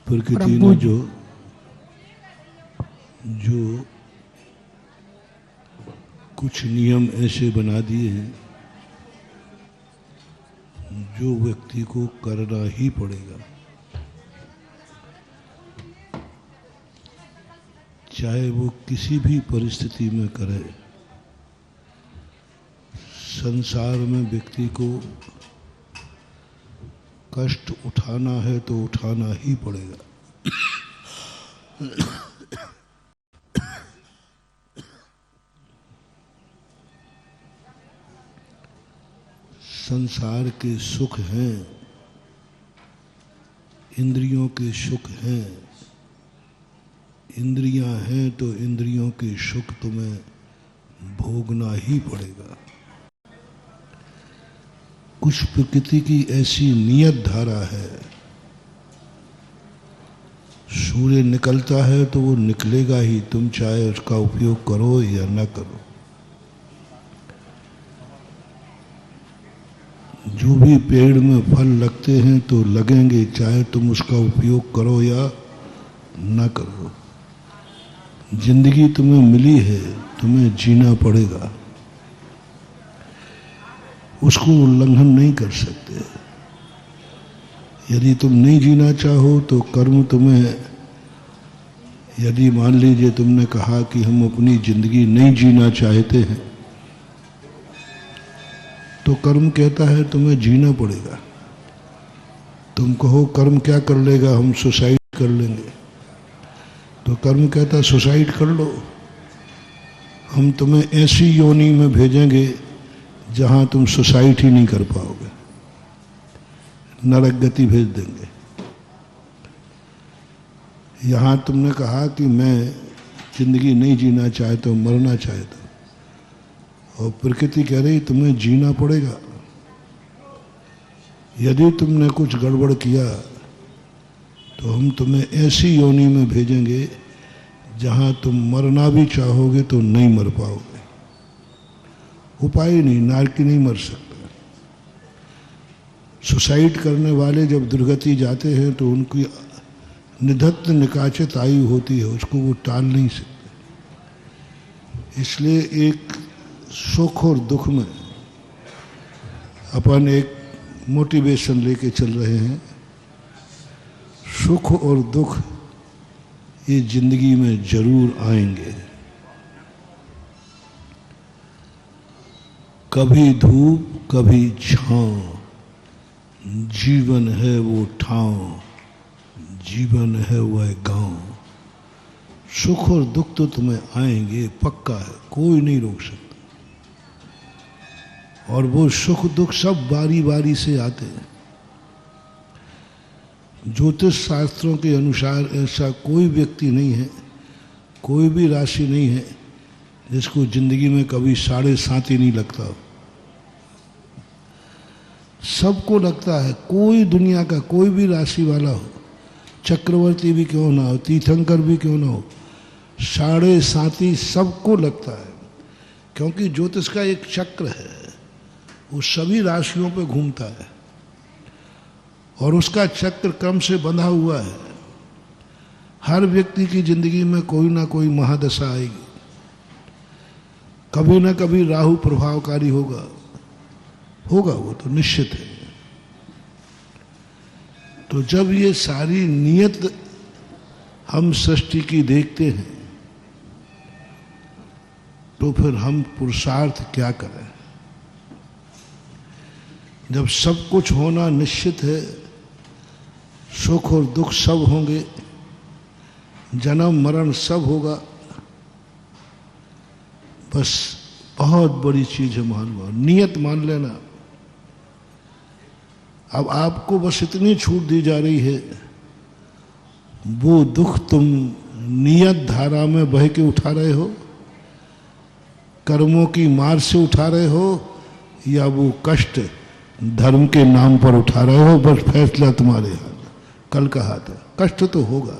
प्रकृति ने जो कुछ नियम ऐसे बना दिए हैं जो व्यक्ति को करना ही पड़ेगा, चाहे वो किसी भी परिस्थिति में करे। संसार में व्यक्ति को कष्ट उठाना है तो उठाना ही पड़ेगा। संसार के सुख हैं, इंद्रियों के सुख हैं। इंद्रियां हैं तो इंद्रियों के सुख तुम्हें भोगना ही पड़ेगा। कुछ प्रकृति की ऐसी नियत धारा है, सूर्य निकलता है तो वो निकलेगा ही, तुम चाहे उसका उपयोग करो या न करो। जो भी पेड़ में फल लगते हैं तो लगेंगे, चाहे तुम उसका उपयोग करो या न करो। जिंदगी तुम्हें मिली है, तुम्हें जीना पड़ेगा, उसको उल्लंघन नहीं कर सकते। यदि तुम नहीं जीना चाहो तो कर्म तुम्हें, यदि मान लीजिए तुमने कहा कि हम अपनी जिंदगी नहीं जीना चाहते हैं, तो कर्म कहता है तुम्हें जीना पड़ेगा। तुम कहो कर्म क्या कर लेगा, हम सुसाइड कर लेंगे, तो कर्म कहता है सुसाइड कर लो, हम तुम्हें ऐसी योनि में भेजेंगे जहां तुम सुसाइड ही नहीं कर पाओगे, नरक गति भेज देंगे। यहां तुमने कहा कि मैं जिंदगी नहीं जीना चाहता हूं, मरना चाहता हूं, और प्रकृति कह रही तुम्हें जीना पड़ेगा। यदि तुमने कुछ गड़बड़ किया तो हम तुम्हें ऐसी योनि में भेजेंगे जहां तुम मरना भी चाहोगे तो नहीं मर पाओगे। उपाय नहीं, नारकी नहीं मर सकता। सुसाइड करने वाले जब दुर्गति जाते हैं तो उनकी निधत्त निकाचित आयु होती है, उसको वो टाल नहीं सकते। इसलिए एक सुख और दुख में अपन एक मोटिवेशन लेके चल रहे हैं। सुख और दुख ये जिंदगी में जरूर आएंगे। कभी धूप कभी छांव, जीवन है वो ठाव, जीवन है वह गांव। सुख और दुख तो तुम्हें आएंगे, पक्का है, कोई नहीं रोक सकता। और वो सुख दुख सब बारी बारी से आते हैं। ज्योतिष शास्त्रों के अनुसार ऐसा कोई व्यक्ति नहीं है, कोई भी राशि नहीं है जिसको जिंदगी में कभी 7.5 ही नहीं लगता हो। सबको लगता है, कोई दुनिया का कोई भी राशि वाला हो, चक्रवर्ती भी क्यों ना हो, तीर्थंकर भी क्यों ना हो, 7.5 सबको लगता है। क्योंकि ज्योतिष का एक चक्र है, वो सभी राशियों पे घूमता है और उसका चक्र क्रम से बंधा हुआ है। हर व्यक्ति की जिंदगी में कोई ना कोई महादशा आएगी, कभी ना कभी राहु प्रभावकारी होगा, वो तो निश्चित है। तो जब ये सारी नियत हम सृष्टि की देखते हैं तो फिर हम पुरुषार्थ क्या करें? जब सब कुछ होना निश्चित है, सुख और दुख सब होंगे, जन्म मरण सब होगा, बस बहुत बड़ी चीज है मानवा, नियत मान लेना। अब आपको बस इतनी छूट दी जा रही है, वो दुख तुम नियत धारा में बह के उठा रहे हो, कर्मों की मार से उठा रहे हो, या वो कष्ट धर्म के नाम पर उठा रहे हो, बस फैसला तुम्हारे हाथ, कल का हाथ है। कष्ट तो होगा,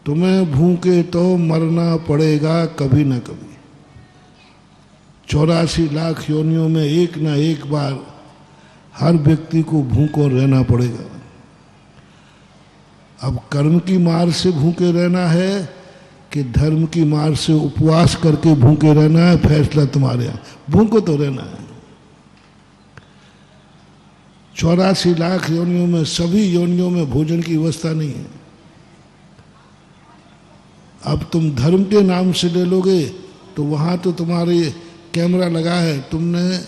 तुम्हें भूखे तो मरना पड़ेगा कभी ना कभी। 84 लाख योनियों में एक ना एक बार हर व्यक्ति को भूखों रहना पड़ेगा। अब कर्म की मार से भूखे रहना है कि धर्म की मार से उपवास करके भूखे रहना है, फैसला तुम्हारे यहाँ। भूखो तो रहना है। 84 लाख योनियों में, सभी योनियों में भोजन की व्यवस्था नहीं है। अब तुम धर्म के नाम से ले लोगे तो वहाँ तो तुम्हारे कैमरा लगा है, तुमने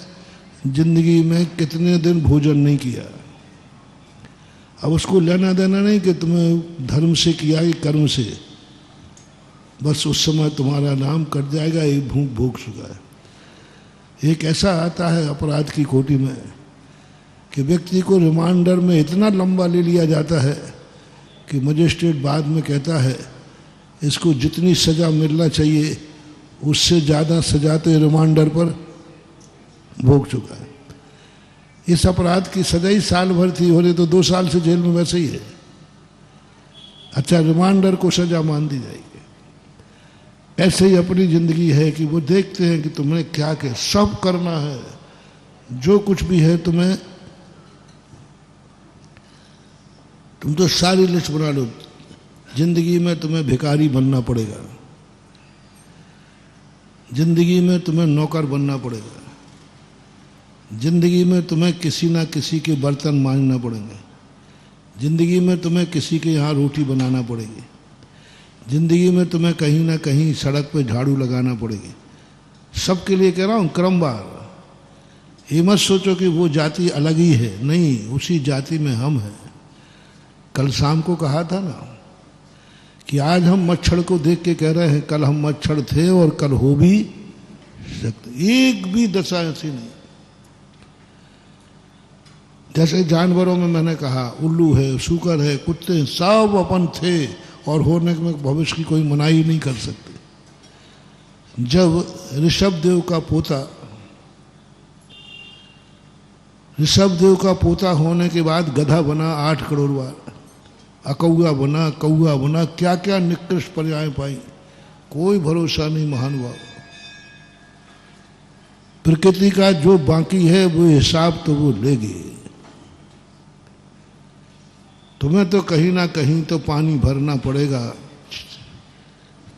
जिंदगी में कितने दिन भोजन नहीं किया। अब उसको लेना देना नहीं कि तुम्हें धर्म से किया कि कर्म से, बस उस समय तुम्हारा नाम कट जाएगा, ये भूख भोग चुका है। एक ऐसा आता है अपराध की कोटि में कि व्यक्ति को रिमांडर में इतना लंबा ले लिया जाता है कि मजिस्ट्रेट बाद में कहता है इसको जितनी सज़ा मिलना चाहिए उससे ज़्यादा सजा तो रिमांडर पर भोग चुका है। इस अपराध की सजा ही साल भर थी, हो रही तो 2 साल से जेल में वैसे ही है। अच्छा, रिमांडर को सजा मान दी जाएगी। ऐसे ही अपनी ज़िंदगी है कि वो देखते हैं कि तुम्हें क्या क्या सब करना है, जो कुछ भी है तुम्हें, तुम तो सारी लिस्ट बना लो। जिंदगी में तुम्हें भिखारी बनना पड़ेगा, जिंदगी में तुम्हें नौकर बनना पड़ेगा, जिंदगी में तुम्हें किसी ना किसी के बर्तन मांजना पड़ेंगे, जिंदगी में तुम्हें किसी के यहाँ रोटी बनाना पड़ेगी, जिंदगी में तुम्हें कहीं ना कहीं सड़क पे झाड़ू लगाना पड़ेगी। सबके लिए कह रहा हूँ क्रमवार। ये मत सोचो कि वो जाति अलग ही है, नहीं, उसी जाति में हम हैं। कल शाम को कहा था ना कि आज हम मच्छर को देख के कह रहे हैं कल हम मच्छर थे और कल हो भी सकते। एक भी दशा ऐसी नहीं। जैसे जानवरों में मैंने कहा उल्लू है, सूकर है, कुत्ते हैं, सब अपन थे और होने में भविष्य की कोई मनाही नहीं कर सकते। जब ऋषभदेव का पोता होने के बाद गधा बना 8 करोड़ बार, अकौआ बना, कौआ बना, क्या क्या निकृष्ट पर्याय पाई, कोई भरोसा नहीं महानुभाव। प्रकृति का जो बाकी है वो हिसाब तो वो लेगी। तुम्हें तो कहीं ना कहीं तो पानी भरना पड़ेगा,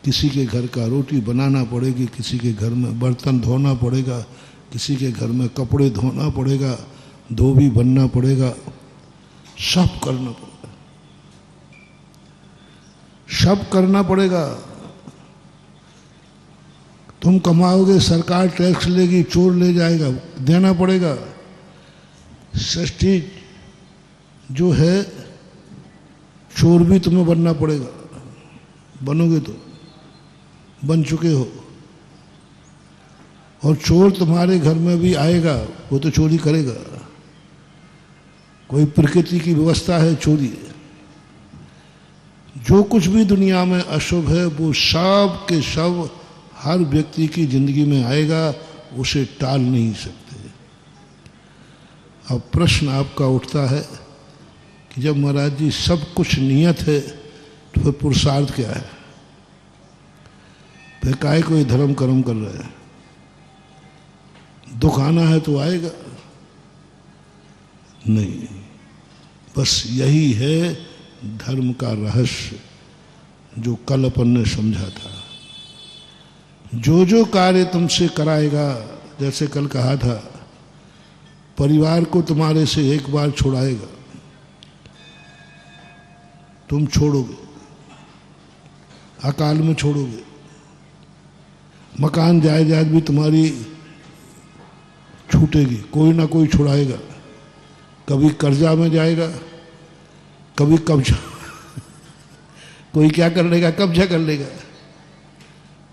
किसी के घर का रोटी बनाना पड़ेगी, किसी के घर में बर्तन धोना पड़ेगा, किसी के घर में कपड़े धोना पड़ेगा, धोबी बनना पड़ेगा, सब करना पड़ेगा, सब करना पड़ेगा। तुम कमाओगे, सरकार टैक्स लेगी, चोर ले जाएगा, देना पड़ेगा। षष्ठी जो है चोर भी तुम्हें बनना पड़ेगा, बनोगे तो, बन चुके हो। और चोर तुम्हारे घर में भी आएगा, वो तो चोरी करेगा। कोई प्रकृति की व्यवस्था है चोरी है। जो कुछ भी दुनिया में अशुभ है वो सब के सब हर व्यक्ति की जिंदगी में आएगा, उसे टाल नहीं सकते। अब प्रश्न आपका उठता है कि जब महाराज जी सब कुछ नियत है तो फिर पुरुषार्थ क्या है? फिर काहे कोई धर्म कर्म कर रहे हैं? दुख आना है तो आएगा नहीं। बस यही है धर्म का रहस्य जो कल अपन ने समझा था। जो जो कार्य तुमसे कराएगा, जैसे कल कहा था, परिवार को तुम्हारे से एक बार छुड़ाएगा, तुम छोड़ोगे, अकाल में छोड़ोगे। मकान जायदाद भी तुम्हारी छूटेगी, कोई ना कोई छुड़ाएगा। कभी कर्जा में जाएगा, कभी कब्जा कोई क्या कर लेगा, कब्जा कर लेगा,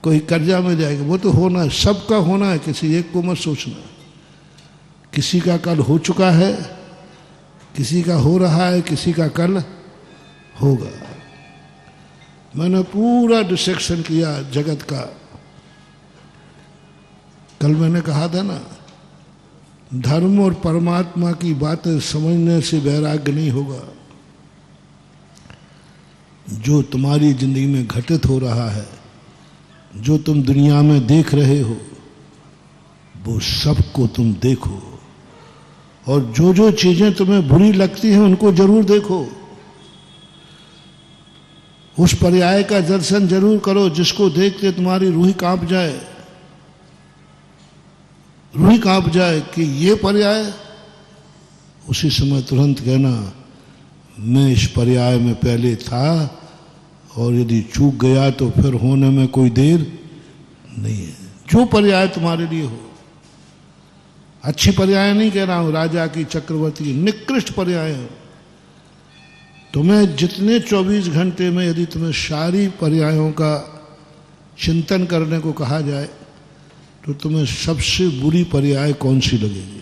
कोई कर्जा में जाएगा। वो तो होना है, सबका होना है, किसी एक को मत सोचना। किसी का कल हो चुका है, किसी का हो रहा है, किसी का कल होगा। मैंने पूरा डिसेक्शन किया जगत का। कल मैंने कहा था ना, धर्म और परमात्मा की बातें समझने से वैराग्य नहीं होगा। जो तुम्हारी जिंदगी में घटित हो रहा है, जो तुम दुनिया में देख रहे हो, वो सबको तुम देखो और जो जो चीजें तुम्हें बुरी लगती हैं उनको जरूर देखो, उस पर्याय का दर्शन जरूर करो जिसको देखते तुम्हारी रूह कांप जाए, रूह कांप जाए कि ये पर्याय। उसी समय तुरंत कहना मैं इस पर्याय में पहले था और यदि चूक गया तो फिर होने में कोई देर नहीं है। जो पर्याय तुम्हारे लिए हो, अच्छी पर्याय नहीं कह रहा हूं, राजा की, चक्रवर्ती की, निकृष्ट पर्याय है। तुम्हें जितने 24 घंटे में यदि तुम्हें सारी पर्यायों का चिंतन करने को कहा जाए तो तुम्हें सबसे बुरी पर्याय कौन सी लगेगी?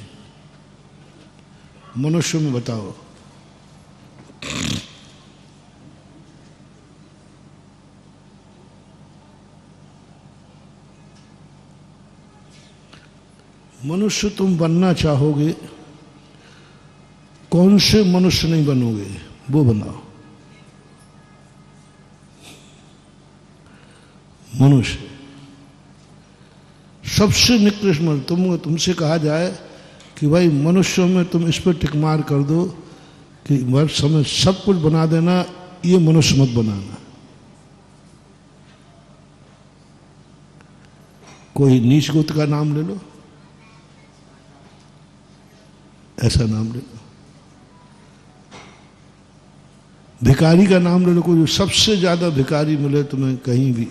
मनुष्य में बताओ। मनुष्य तुम बनना चाहोगे, कौन से मनुष्य नहीं बनोगे वो बनाओ। मनुष्य सबसे निकृष्ट मनुष्य। तुमसे कहा जाए कि भाई मनुष्यों में तुम इस पर टिक मार कर दो कि वर्ष में सब कुछ बना देना, ये मनुष्य मत बनाना। कोई नीच गोत्र का नाम ले लो, ऐसा नाम ले लो। भिखारी का नाम ले लो, कोई सबसे ज्यादा भिखारी मिले तुम्हें कहीं भी,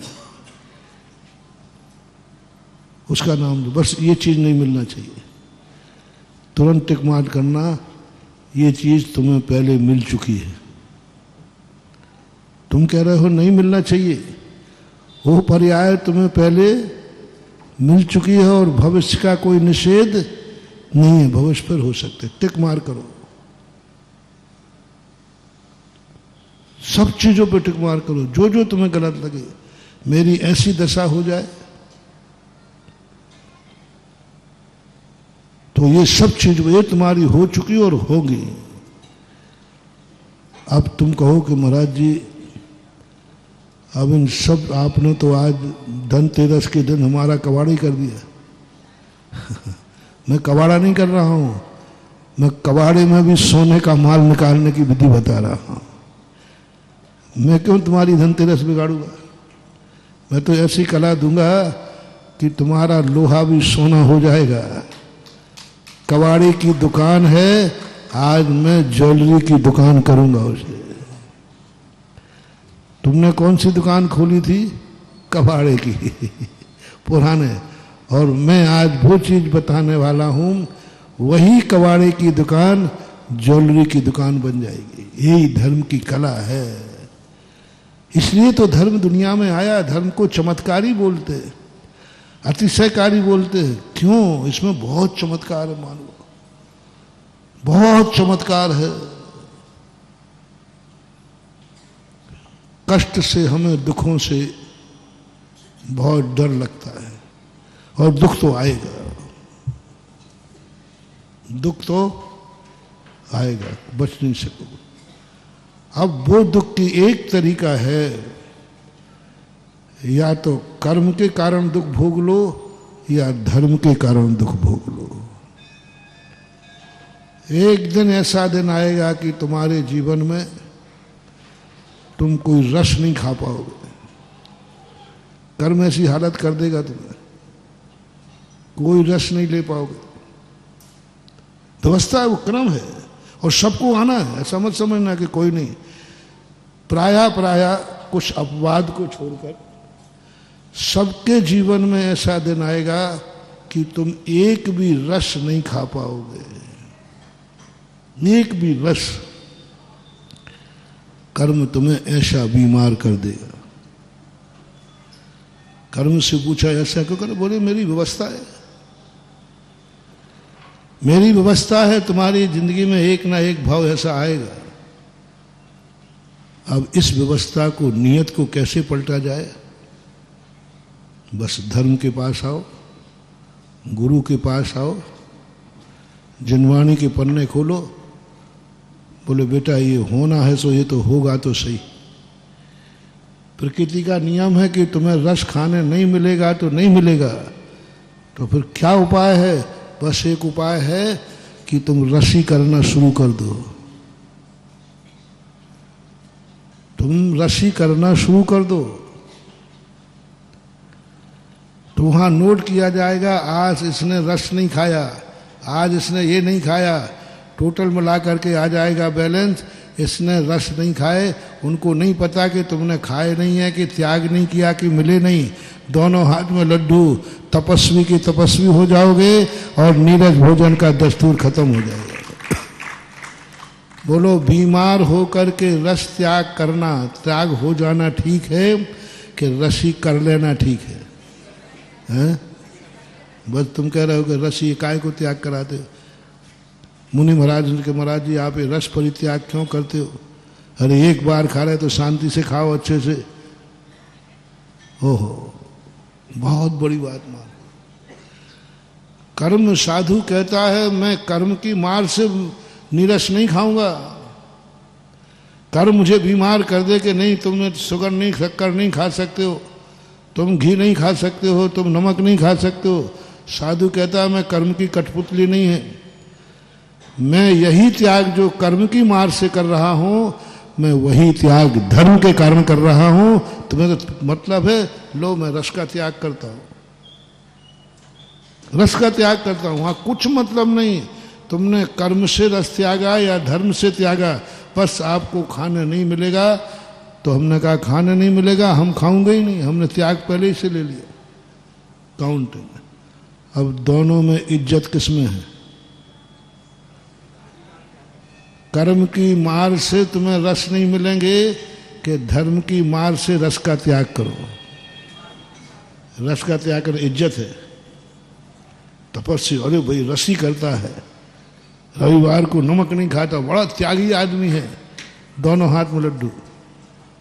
उसका नाम लो। बस ये चीज नहीं मिलना चाहिए, तुरंत टिक मार करना, ये चीज तुम्हें पहले मिल चुकी है। तुम कह रहे हो नहीं मिलना चाहिए, वो पर्याय तुम्हें पहले मिल चुकी है और भविष्य का कोई निषेध नहीं है, भविष्य पर हो सकते। टिक मार करो, सब चीजों पे टिक मार करो। जो जो तुम्हें गलत लगे, मेरी ऐसी दशा हो जाए तो ये सब चीज ये तुम्हारी हो चुकी और होगी। अब तुम कहो कि महाराज जी अब इन सब, आपने तो आज धनतेरस के दिन हमारा कबाड़ी कर दिया। मैं कबाड़ा नहीं कर रहा हूं, मैं कबाड़े में भी सोने का माल निकालने की विधि बता रहा हूं। मैं क्यों तुम्हारी धनतेरस बिगाड़ूंगा? मैं तो ऐसी कला दूंगा कि तुम्हारा लोहा भी सोना हो जाएगा। कबाड़ी की दुकान है, आज मैं ज्वेलरी की दुकान करूंगा उसे। तुमने कौन सी दुकान खोली थी? कबाड़े की पुराने, और मैं आज वो चीज बताने वाला हूं, वही कबाड़े की दुकान ज्वेलरी की दुकान बन जाएगी। यही धर्म की कला है। इसलिए तो धर्म दुनिया में आया। धर्म को चमत्कारी बोलते, अतिशयकारी बोलते। क्यों? इसमें बहुत चमत्कार है, मानो बहुत चमत्कार है। कष्ट से, हमें दुखों से बहुत डर लगता है, और दुख तो आएगा, दुख तो आएगा, बच नहीं सकोगे। अब वो दुख की एक तरीका है, या तो कर्म के कारण दुख भोग लो या धर्म के कारण दुख भोग लो। एक दिन ऐसा दिन आएगा कि तुम्हारे जीवन में तुम कोई रस नहीं खा पाओगे। कर्म ऐसी हालत कर देगा तुम्हें, कोई रस नहीं ले पाओगे। व्यवस्था है, वो क्रम है, और सबको आना है। ऐसा मत समझना कि कोई नहीं। प्रायः कुछ अपवाद को छोड़कर सबके जीवन में ऐसा दिन आएगा कि तुम एक भी रस नहीं खा पाओगे, एक भी रस। कर्म तुम्हें ऐसा बीमार कर देगा। कर्म से पूछा ऐसा क्यों कर? बोले मेरी व्यवस्था है, मेरी व्यवस्था है। तुम्हारी जिंदगी में एक ना एक भाव ऐसा आएगा। अब इस व्यवस्था को, नियत को कैसे पलटा जाए? बस धर्म के पास आओ, गुरु के पास आओ, जिनवाणी के पन्ने खोलो, बोले बेटा ये होना है सो ये तो होगा तो सही। प्रकृति का नियम है कि तुम्हें रस खाने नहीं मिलेगा तो नहीं मिलेगा, तो फिर क्या उपाय है? बस एक उपाय है कि तुम रसी करना शुरू कर दो। तुम रसी करना शुरू कर दो तो वहां नोट किया जाएगा, आज इसने रस नहीं खाया, आज इसने ये नहीं खाया, टोटल मिला करके आ जाएगा बैलेंस। इसने रस नहीं खाए, उनको नहीं पता कि तुमने खाए नहीं है, कि त्याग नहीं किया, कि मिले नहीं। दोनों हाथ में लड्डू, तपस्वी की तपस्वी हो जाओगे और नीरज भोजन का दस्तूर खत्म हो जाएगा। बोलो, बीमार होकर के रस त्याग करना, त्याग हो जाना ठीक है कि रसी कर लेना ठीक है? हैं? बस तुम कह रहे हो कि रसी काय को त्याग कराते हो। मुनि महाराज के महाराज जी, आप ये रस परित्याग क्यों करते हो? अरे एक बार खा रहे तो शांति से खाओ, अच्छे से। ओहो, बहुत बड़ी बात मान। कर्म साधु कहता है मैं कर्म की मार से नीरस नहीं खाऊंगा। कर्म मुझे बीमार कर दे कि नहीं, तुम शुगर नहीं, शक्कर नहीं खा सकते हो, तुम घी नहीं खा सकते हो, तुम नमक नहीं खा सकते हो। साधु कहता है मैं कर्म की कठपुतली नहीं है, मैं यही त्याग जो कर्म की मार से कर रहा हूं, मैं वही त्याग धर्म के कारण कर रहा हूं। तुम्हें तो मतलब है, लो मैं रस का त्याग करता हूं, रस का त्याग करता हूं। वहां कुछ मतलब नहीं, तुमने कर्म से रस त्यागा या धर्म से त्यागा, बस आपको खाने नहीं मिलेगा। तो हमने कहा खाने नहीं मिलेगा, हम खाऊंगे ही नहीं, हमने त्याग पहले ही से ले लिया काउंट में। अब दोनों में इज्जत किसमें है? कर्म की मार से तुम्हें रस नहीं मिलेंगे कि धर्म की मार से रस का त्याग करो? रस का त्याग कर इज्जत है। तपस्वी, अरे भाई रसी करता है, रविवार को नमक नहीं खाता, बड़ा त्यागी आदमी है, दोनों हाथ में लड्डू।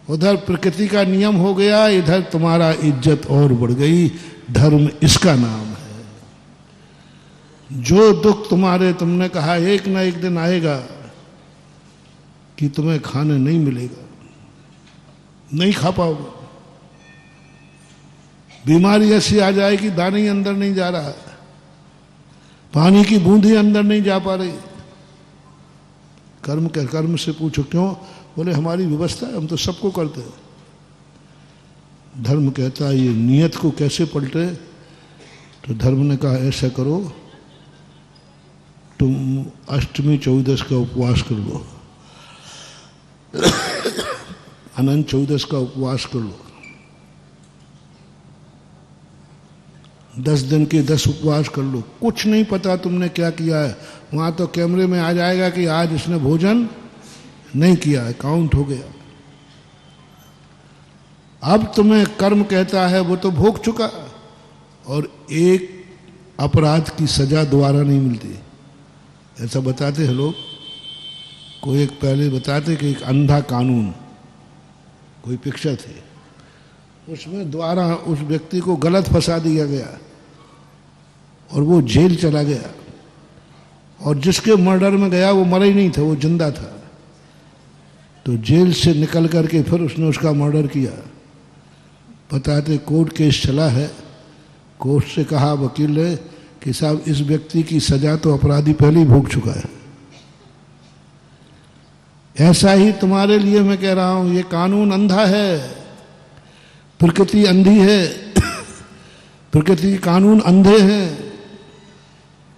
उधर प्रकृति का नियम हो गया, इधर तुम्हारा इज्जत और बढ़ गई। धर्म इसका नाम है। जो दुख तुम्हारे, तुमने कहा एक ना एक दिन आएगा कि तुम्हें खाने नहीं मिलेगा, नहीं खा पाओगे। बीमारी ऐसी आ जाएगी, दाना ही अंदर नहीं जा रहा, पानी की बूंद ही अंदर नहीं जा पा रही। कर्म से पूछो क्यों? बोले हमारी व्यवस्था है, हम तो सबको करते हैं। धर्म कहता है ये नियत को कैसे पलटे? तो धर्म ने कहा ऐसा करो, तुम अष्टमी चौदस का उपवास कर लो, अनंत चौदस का उपवास कर लो, 10 दिन के 10 उपवास कर लो। कुछ नहीं पता तुमने क्या किया है, वहां तो कैमरे में आ जाएगा कि आज इसने भोजन नहीं किया है, काउंट हो गया। अब तुम्हें कर्म कहता है वो तो भोग चुका, और एक अपराध की सजा दोबारा नहीं मिलती, ऐसा बताते हैं लोग। कोई एक पहले बताते कि एक अंधा कानून, कोई पिक्चर थी, उसमें द्वारा उस व्यक्ति को गलत फंसा दिया गया और वो जेल चला गया, और जिसके मर्डर में गया वो मरा ही नहीं था, वो जिंदा था। तो जेल से निकल करके फिर उसने उसका मर्डर किया। बताते कोर्ट केस चला है, कोर्ट से कहा वकील ने कि साहब इस व्यक्ति की सजा तो अपराधी पहले ही भोग चुका है। ऐसा ही तुम्हारे लिए मैं कह रहा हूं, ये कानून अंधा है, प्रकृति अंधी है, प्रकृति कानून अंधे हैं,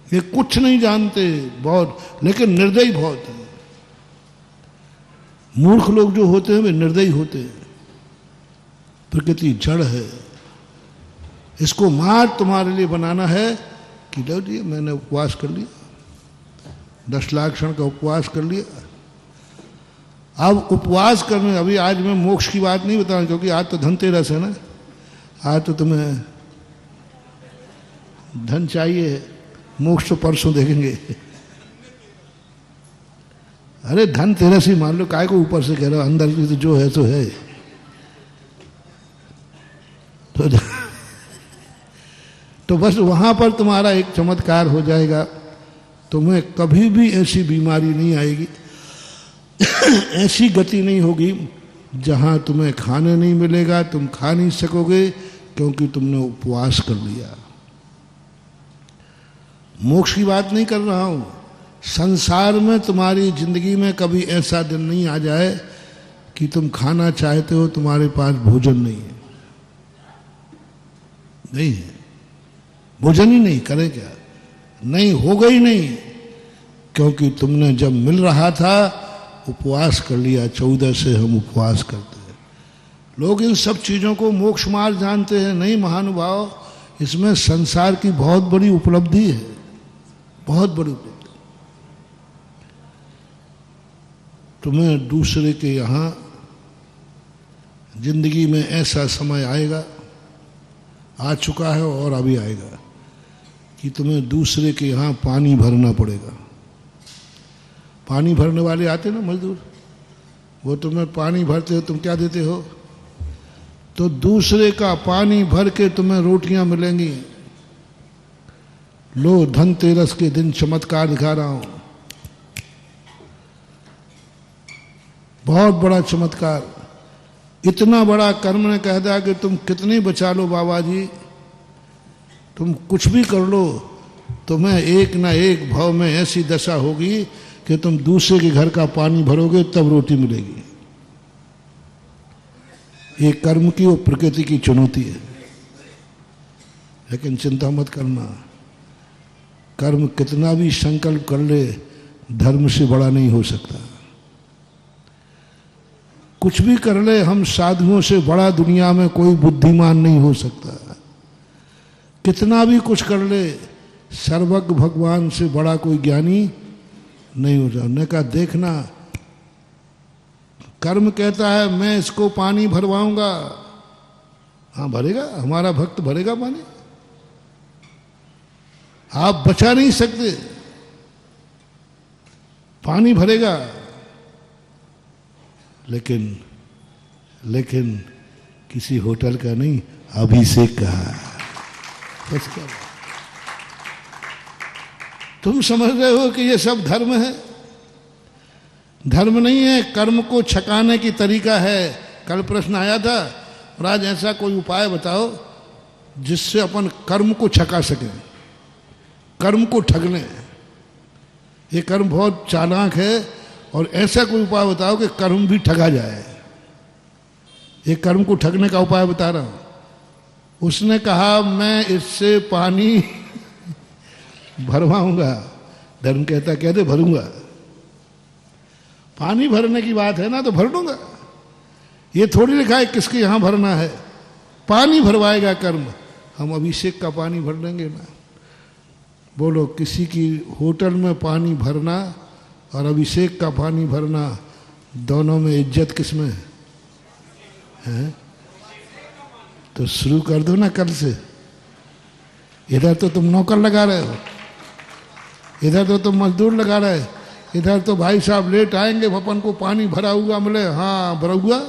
ये कुछ नहीं जानते बहुत, लेकिन निर्दयी बहुत है। मूर्ख लोग जो होते हैं वे निर्दयी होते हैं। प्रकृति जड़ है, इसको मार तुम्हारे लिए बनाना है कि लो जी मैंने उपवास कर लिया, 10 लाख क्षण का उपवास कर लिया। अब उपवास करने, अभी आज मैं मोक्ष की बात नहीं बता रहा, क्योंकि आज तो धनतेरस है ना, आज तो तुम्हें धन चाहिए, मोक्ष तो परसों देखेंगे। अरे धनतेरस ही मान लो, काय को ऊपर से कह रहे हो, अंदर की तो जो है सो है। तो बस वहां पर तुम्हारा एक चमत्कार हो जाएगा, तुम्हें कभी भी ऐसी बीमारी नहीं आएगी, ऐसी गति नहीं होगी जहां तुम्हें खाने नहीं मिलेगा, तुम खा नहीं सकोगे क्योंकि तुमने उपवास कर लिया। मोक्ष की बात नहीं कर रहा हूं, संसार में तुम्हारी जिंदगी में कभी ऐसा दिन नहीं आ जाए कि तुम खाना चाहते हो, तुम्हारे पास भोजन नहीं है। नहीं है, भोजन ही नहीं, करें क्या? नहीं होगा ही नहीं, क्योंकि तुमने जब मिल रहा था उपवास कर लिया। 14 से हम उपवास करते हैं। लोग इन सब चीज़ों को मोक्ष मार्ग जानते हैं। नहीं महानुभाव, इसमें संसार की बहुत बड़ी उपलब्धि है, बहुत बड़ी उपलब्धि। तुम्हें दूसरे के यहाँ जिंदगी में ऐसा समय आएगा, आ चुका है और अभी आएगा, कि तुम्हें दूसरे के यहाँ पानी भरना पड़ेगा। पानी भरने वाले आते ना मजदूर, वो तुम्हें पानी भरते हो, तुम क्या देते हो? तो दूसरे का पानी भर के तुम्हें रोटियां मिलेंगी। लो, धनतेरस के दिन चमत्कार दिखा रहा हूं, बहुत बड़ा चमत्कार। इतना बड़ा कर्म ने कह दिया कि तुम कितनी बचा लो बाबा जी, तुम कुछ भी कर लो, तुम्हें एक ना एक भाव में ऐसी दशा होगी कि तुम दूसरे के घर का पानी भरोगे तब रोटी मिलेगी। ये कर्म की और प्रकृति की चुनौती है। लेकिन चिंता मत करना, कर्म कितना भी संकल्प कर ले, धर्म से बड़ा नहीं हो सकता। कुछ भी कर ले, हम साधुओं से बड़ा दुनिया में कोई बुद्धिमान नहीं हो सकता। कितना भी कुछ कर ले, सर्वज्ञ भगवान से बड़ा कोई ज्ञानी नहीं हो जाओ। ने कहा देखना, कर्म कहता है मैं इसको पानी भरवाऊंगा। हाँ भरेगा, हमारा भक्त भरेगा पानी, आप बचा नहीं सकते, पानी भरेगा। लेकिन किसी होटल का नहीं, अभिषेक का। बस क्या तुम समझ रहे हो कि ये सब धर्म है? धर्म नहीं है, कर्म को छकाने की तरीका है। कल प्रश्न आया था, महाराज ऐसा कोई उपाय बताओ जिससे अपन कर्म को छका सकें, कर्म को ठग लें। ये कर्म बहुत चालाक है, और ऐसा कोई उपाय बताओ कि कर्म भी ठगा जाए। ये कर्म को ठगने का उपाय बता रहा हूं। उसने कहा मैं इससे पानी भरवाऊंगा। धर्म कहता कहते भरूंगा। पानी भरने की बात है ना, तो भर दूंगा। ये थोड़ी लिखा है किसके यहां भरना है, पानी भरवाएगा कर्म। हम अभिषेक का पानी भर देंगे ना। बोलो, किसी की होटल में पानी भरना और अभिषेक का पानी भरना, दोनों में इज्जत किसमें है? तो शुरू कर दो ना कल से। इधर तो तुम नौकर लगा रहे हो, इधर तो तुम मजदूर लगा रहे, इधर तो भाई साहब लेट आएंगे, अपन को पानी भरा हुआ मिले। हाँ भरा हुआ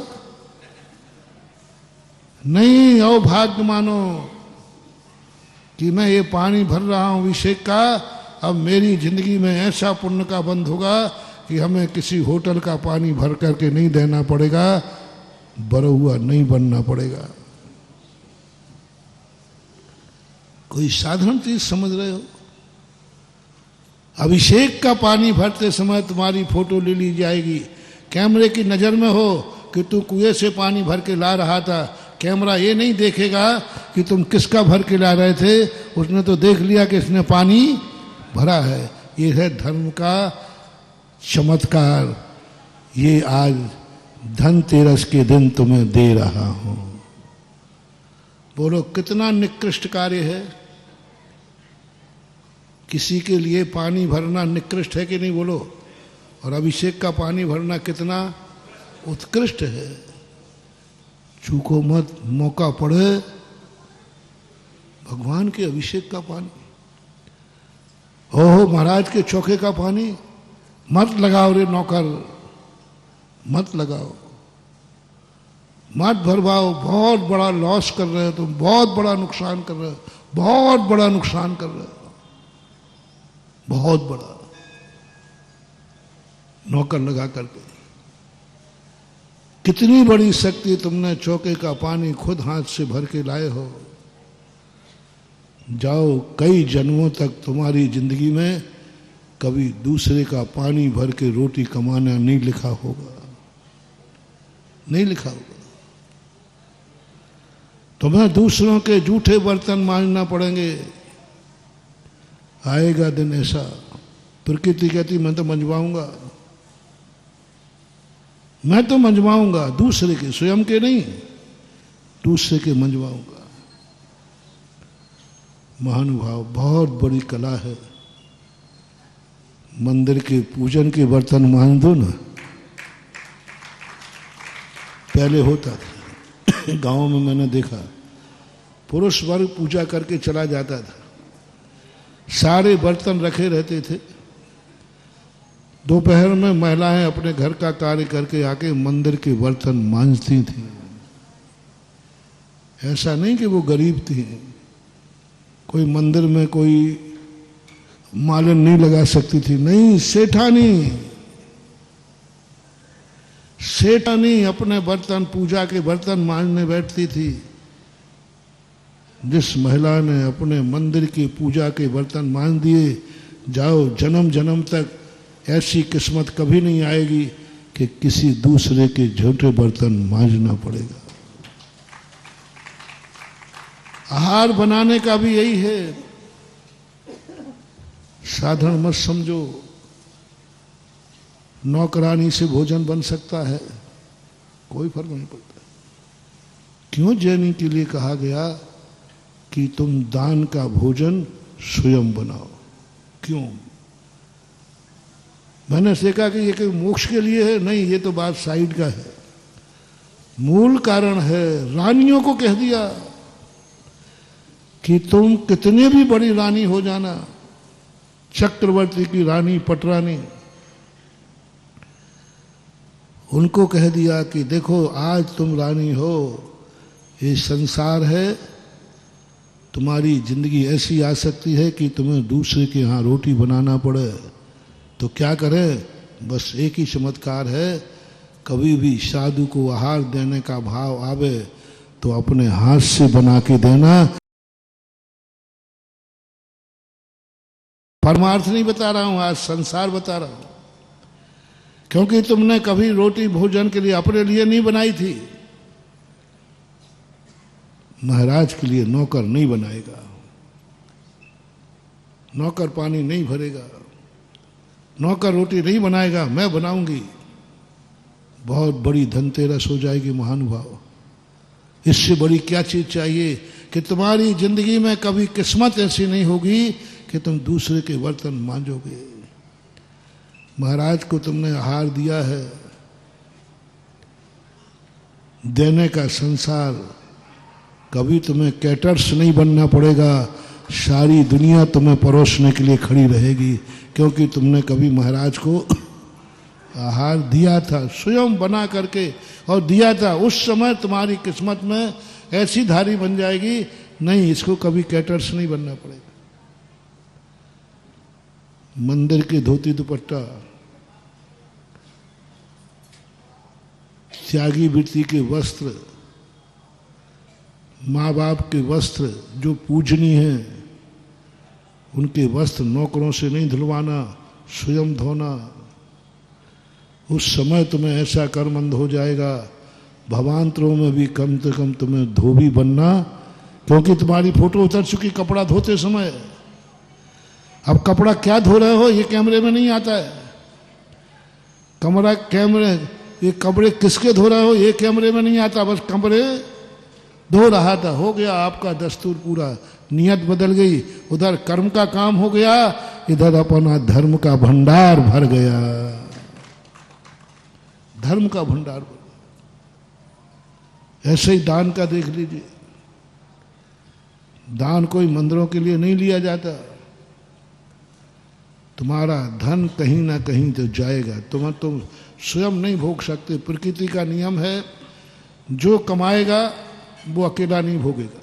नहीं, और भाग्य मानो कि मैं ये पानी भर रहा हूं अभिषेक का, अब मेरी जिंदगी में ऐसा पुण्य का बंद होगा कि हमें किसी होटल का पानी भर करके नहीं देना पड़ेगा, भरा हुआ नहीं बनना पड़ेगा। कोई साधारण चीज समझ रहे हो? अभिषेक का पानी भरते समय तुम्हारी फोटो ले ली जाएगी, कैमरे की नजर में हो कि तू कुएं से पानी भर के ला रहा था। कैमरा ये नहीं देखेगा कि तुम किसका भर के ला रहे थे, उसने तो देख लिया कि इसने पानी भरा है। ये है धर्म का चमत्कार। ये आज धनतेरस के दिन तुम्हें दे रहा हूं। बोलो कितना निकृष्ट कार्य है। किसी के लिए पानी भरना निकृष्ट है कि नहीं? बोलो। और अभिषेक का पानी भरना कितना उत्कृष्ट है। चूको मत, मौका पड़े भगवान के अभिषेक का पानी, ओहो महाराज के चौके का पानी मत लगाओ रे नौकर, मत लगाओ, मत भरवाओ। बहुत बड़ा लॉस कर रहे हो तुम, बहुत बड़ा नुकसान कर रहे हो, बहुत बड़ा नुकसान कर रहे हो, बहुत बड़ा। नौकर लगा करके कितनी बड़ी शक्ति, तुमने चौके का पानी खुद हाथ से भर के लाए हो। जाओ, कई जन्मों तक तुम्हारी जिंदगी में कभी दूसरे का पानी भर के रोटी कमाना नहीं लिखा होगा, नहीं लिखा होगा। तुम्हें दूसरों के जूठे बर्तन मांजना पड़ेंगे। आएगा दिन ऐसा, प्रकृति कहती मैं तो मंजवाऊंगा, मैं तो मंजवाऊंगा, दूसरे के, स्वयं के नहीं, दूसरे के मंजवाऊंगा। महानुभाव, बहुत बड़ी कला है। मंदिर के पूजन के बर्तन मांज दो ना, पहले होता था गांव में, मैंने देखा पुरुष वर्ग पूजा करके चला जाता था, सारे बर्तन रखे रहते थे। दोपहर में महिलाएं अपने घर का कार्य करके आके मंदिर के बर्तन मांजती थी। ऐसा नहीं कि वो गरीब थी, कोई मंदिर में कोई मालन नहीं लगा सकती थी, नहीं, सेठानी अपने बर्तन, पूजा के बर्तन मांजने बैठती थी। जिस महिला ने अपने मंदिर की पूजा के बर्तन मांज दिए, जाओ, जन्म जन्म तक ऐसी किस्मत कभी नहीं आएगी कि किसी दूसरे के झूठे बर्तन मांजना पड़ेगा। आहार बनाने का भी यही है, साधारण मत समझो। नौकरानी से भोजन बन सकता है, कोई फर्क नहीं पड़ता। क्यों जैनी के लिए कहा गया कि तुम दान का भोजन स्वयं बनाओ? क्यों? मैंने देखा कि ये कोई मोक्ष के लिए है, नहीं, ये तो बात साइड का है। मूल कारण है, रानियों को कह दिया कि तुम कितने भी बड़ी रानी हो जाना, चक्रवर्ती की रानी पटरानी, उनको कह दिया कि देखो आज तुम रानी हो, ये संसार है, तुम्हारी जिंदगी ऐसी आ सकती है कि तुम्हें दूसरे के यहाँ रोटी बनाना पड़े, तो क्या करें? बस एक ही चमत्कार है, कभी भी साधु को आहार देने का भाव आवे तो अपने हाथ से बना के देना। परमार्थ नहीं बता रहा हूं, आज संसार बता रहा हूं, क्योंकि तुमने कभी रोटी भोजन के लिए अपने लिए नहीं बनाई थी। महाराज के लिए नौकर नहीं बनाएगा, नौकर पानी नहीं भरेगा, नौकर रोटी नहीं बनाएगा, मैं बनाऊंगी। बहुत बड़ी धनतेरस हो जाएगी महानुभाव। इससे बड़ी क्या चीज चाहिए कि तुम्हारी जिंदगी में कभी किस्मत ऐसी नहीं होगी कि तुम दूसरे के बर्तन मांजोगे। महाराज को तुमने आहार दिया है, देने का संसार, कभी तुम्हें कैटर्स नहीं बनना पड़ेगा, सारी दुनिया तुम्हें परोसने के लिए खड़ी रहेगी, क्योंकि तुमने कभी महाराज को आहार दिया था, स्वयं बना करके और दिया था। उस समय तुम्हारी किस्मत में ऐसी धारी बन जाएगी, नहीं, इसको कभी कैटर्स नहीं बनना पड़ेगा। मंदिर के धोती दुपट्टा, त्यागी वृत्ति के वस्त्र, माँ बाप के वस्त्र जो पूजनीय हैं, उनके वस्त्र नौकरों से नहीं धुलवाना, स्वयं धोना। उस समय तुम्हें ऐसा कर्मंद हो जाएगा, भवांतरों में भी कम से कम तुम्हें धोबी बनना, क्योंकि तुम्हारी फोटो उतर चुकी कपड़ा धोते समय। अब कपड़ा क्या धो रहे हो ये कैमरे में नहीं आता है, ये कपड़े किसके धो रहे हो ये कैमरे में नहीं आता, बस कपड़े धो रहा था, हो गया आपका दस्तूर पूरा, नियत बदल गई, उधर कर्म का काम हो गया, इधर अपना धर्म का भंडार भर गया, धर्म का भंडार भर। ऐसे ही दान का देख लीजिए, दान कोई मंदिरों के लिए नहीं लिया जाता। तुम्हारा धन कहीं ना कहीं तो जाएगा, तुम स्वयं नहीं भोग सकते। प्रकृति का नियम है, जो कमाएगा वो अकेला नहीं भोगेगा।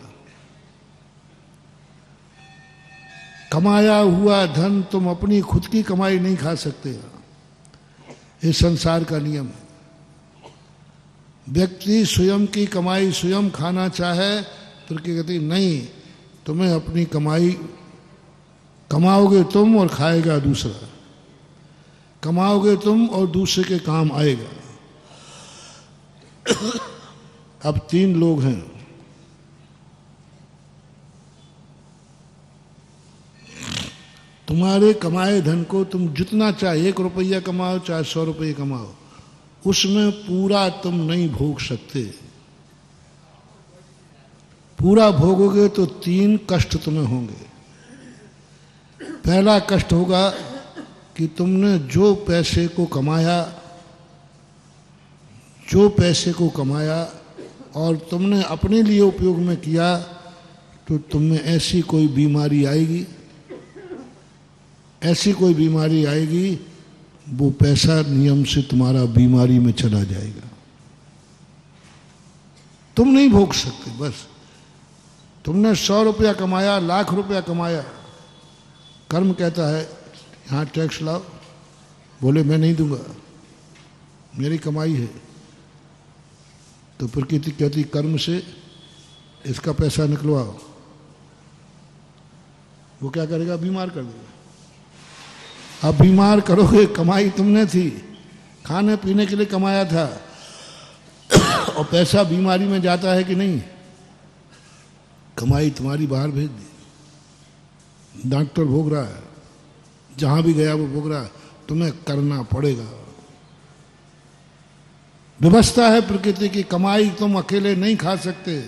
कमाया हुआ धन तुम अपनी खुद की कमाई नहीं खा सकते, ये संसार का नियम है। व्यक्ति स्वयं की कमाई स्वयं खाना चाहे, प्रकृति नहीं, तुम्हें अपनी कमाई कमाओगे तुम और खाएगा दूसरा, कमाओगे तुम और दूसरे के काम आएगा। अब 3 लोग हैं, तुम्हारे कमाए धन को तुम जितना चाहे 1 रुपया कमाओ चाहे 100 रुपये कमाओ, उसमें पूरा तुम नहीं भोग सकते। पूरा भोगोगे तो 3 कष्ट तुम्हें होंगे। पहला कष्ट होगा कि तुमने जो पैसे को कमाया और तुमने अपने लिए उपयोग में किया, तो तुम्हें ऐसी कोई बीमारी आएगी, वो पैसा नियम से तुम्हारा बीमारी में चला जाएगा। तुम नहीं भोग सकते। बस तुमने 100 रुपया कमाया, 1,00,000 रुपया कमाया, कर्म कहता है यहाँ टैक्स लाओ, बोले मैं नहीं दूंगा, मेरी कमाई है, तो प्रकृति कहती कर्म से इसका पैसा निकलवाओ। वो क्या करेगा? बीमार कर देगा। अब बीमार करोगे, कमाई तुमने थी, खाने पीने के लिए कमाया था, और पैसा बीमारी में जाता है कि नहीं? कमाई तुम्हारी बाहर भेज दी, डॉक्टर भोग रहा है, जहां भी गया वो भोग रहा है, तुम्हें करना पड़ेगा। व्यवस्था है प्रकृति की, कमाई तुम अकेले नहीं खा सकते,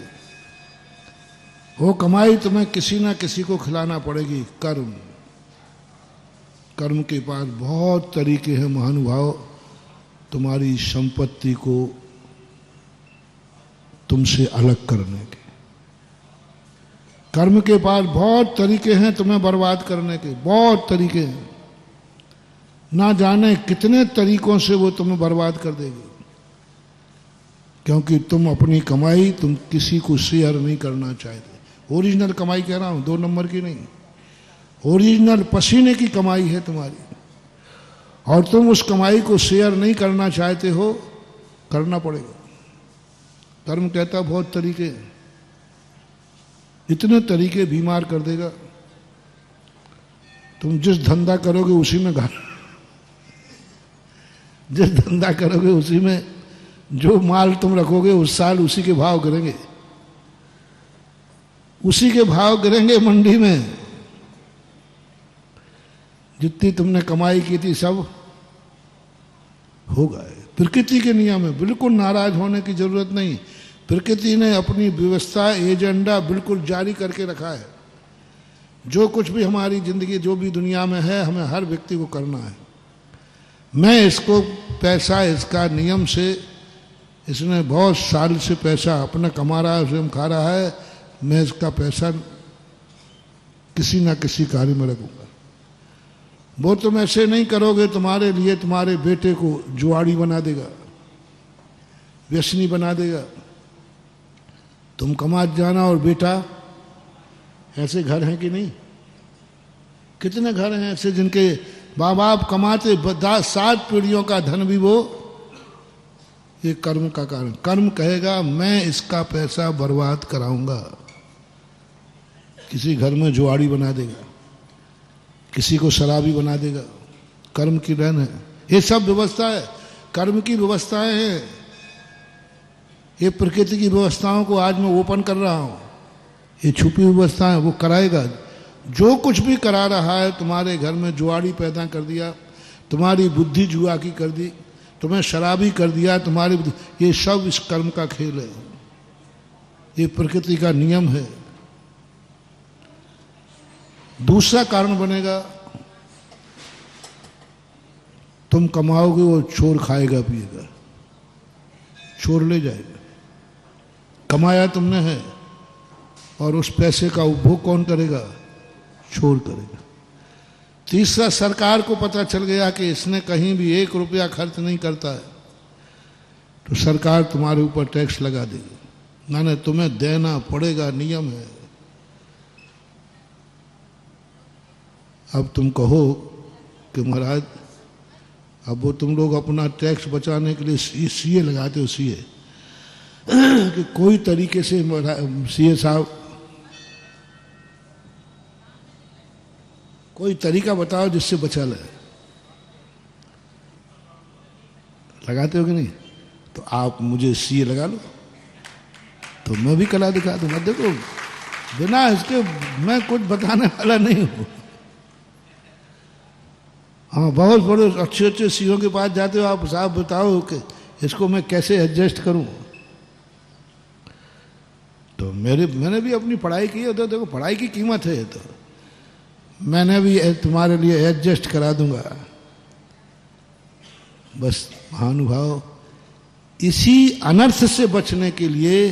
वो कमाई तुम्हें किसी ना किसी को खिलाना पड़ेगी। कर्म के पास बहुत तरीके हैं महानुभाव, तुम्हारी संपत्ति को तुमसे अलग करने के। कर्म के पास बहुत तरीके हैं तुम्हें बर्बाद करने के, बहुत तरीके हैं। ना जाने कितने तरीकों से वो तुम्हें बर्बाद कर देगी, क्योंकि तुम अपनी कमाई तुम किसी को शेयर नहीं करना चाहते। ओरिजिनल कमाई कह रहा हूं, 2 नंबर की नहीं, ओरिजिनल पसीने की कमाई है तुम्हारी, और तुम उस कमाई को शेयर नहीं करना चाहते हो, करना पड़ेगा। कर्म कहता बहुत तरीके, इतने तरीके बीमार कर देगा। तुम जिस धंधा करोगे उसी में जिस धंधा करोगे उसी में जो माल तुम रखोगे उस साल उसी के भाव गिरेंगे, उसी के भाव गिरेंगे मंडी में। जितनी तुमने कमाई की थी सब हो गए। प्रकृति के नियम है, बिल्कुल नाराज होने की जरूरत नहीं। प्रकृति ने अपनी व्यवस्था, एजेंडा बिल्कुल जारी करके रखा है। जो कुछ भी हमारी जिंदगी, जो भी दुनिया में है, हमें हर व्यक्ति को करना है। मैं इसको पैसा, इसका नियम से, इसने बहुत साल से पैसा अपना कमा रहा है, स्वयं खा रहा है, मैं इसका पैसा किसी ना किसी कार्य में रखूंगा। वो तुम ऐसे नहीं करोगे, तुम्हारे लिए तुम्हारे बेटे को जुआड़ी बना देगा, व्यसनी बना देगा। तुम कमा जाना और बेटा, ऐसे घर हैं कि नहीं? कितने घर हैं ऐसे जिनके माँ बाप कमाते, 7 पीढ़ियों का धन भी वो, ये कर्म का कारण। कर्म कहेगा मैं इसका पैसा बर्बाद कराऊंगा, किसी घर में जुआड़ी बना देगा, किसी को शराबी बना देगा। कर्म की रहन है, ये सब व्यवस्था है, कर्म की व्यवस्थाएं हैं। ये प्रकृति की व्यवस्थाओं को आज मैं ओपन कर रहा हूं, ये छुपी व्यवस्थाएं वो कराएगा। जो कुछ भी करा रहा है, तुम्हारे घर में जुआड़ी पैदा कर दिया, तुम्हारी बुद्धि जुआ की कर दी, तुम्हें शराबी कर दिया, तुम्हारी, ये सब इस कर्म का खेल है, ये प्रकृति का नियम है। दूसरा कारण बनेगा, तुम कमाओगे वो चोर खाएगा पिएगा, चोर ले जाएगा। कमाया तुमने है और उस पैसे का उपभोग कौन करेगा? चोर करेगा। तीसरा, सरकार को पता चल गया कि इसने कहीं भी 1 रुपया खर्च नहीं करता है, तो सरकार तुम्हारे ऊपर टैक्स लगा देगी, ना तुम्हें देना पड़ेगा, नियम है। अब तुम कहो कि महाराज, अब वो तुम लोग अपना टैक्स बचाने के लिए सीए लगाते हो, सीए कि कोई तरीके से सीए साहब कोई तरीका बताओ जिससे बचा ले। लगाते हो कि नहीं? तो आप मुझे सीए लगा लो तो मैं भी कला दिखा दूंगा। देखो बिना इसके मैं कुछ बताने वाला नहीं हूं। हाँ, बहुत बड़े अच्छे अच्छे सीओ के पास जाते हो आप, साहब बताओ कि इसको मैं कैसे एडजस्ट करूं। तो मैंने भी अपनी पढ़ाई की है, तो देखो पढ़ाई की कीमत है। तो मैंने भी तुम्हारे लिए एडजस्ट करा दूंगा। बस महानुभाव, इसी अनर्थ से बचने के लिए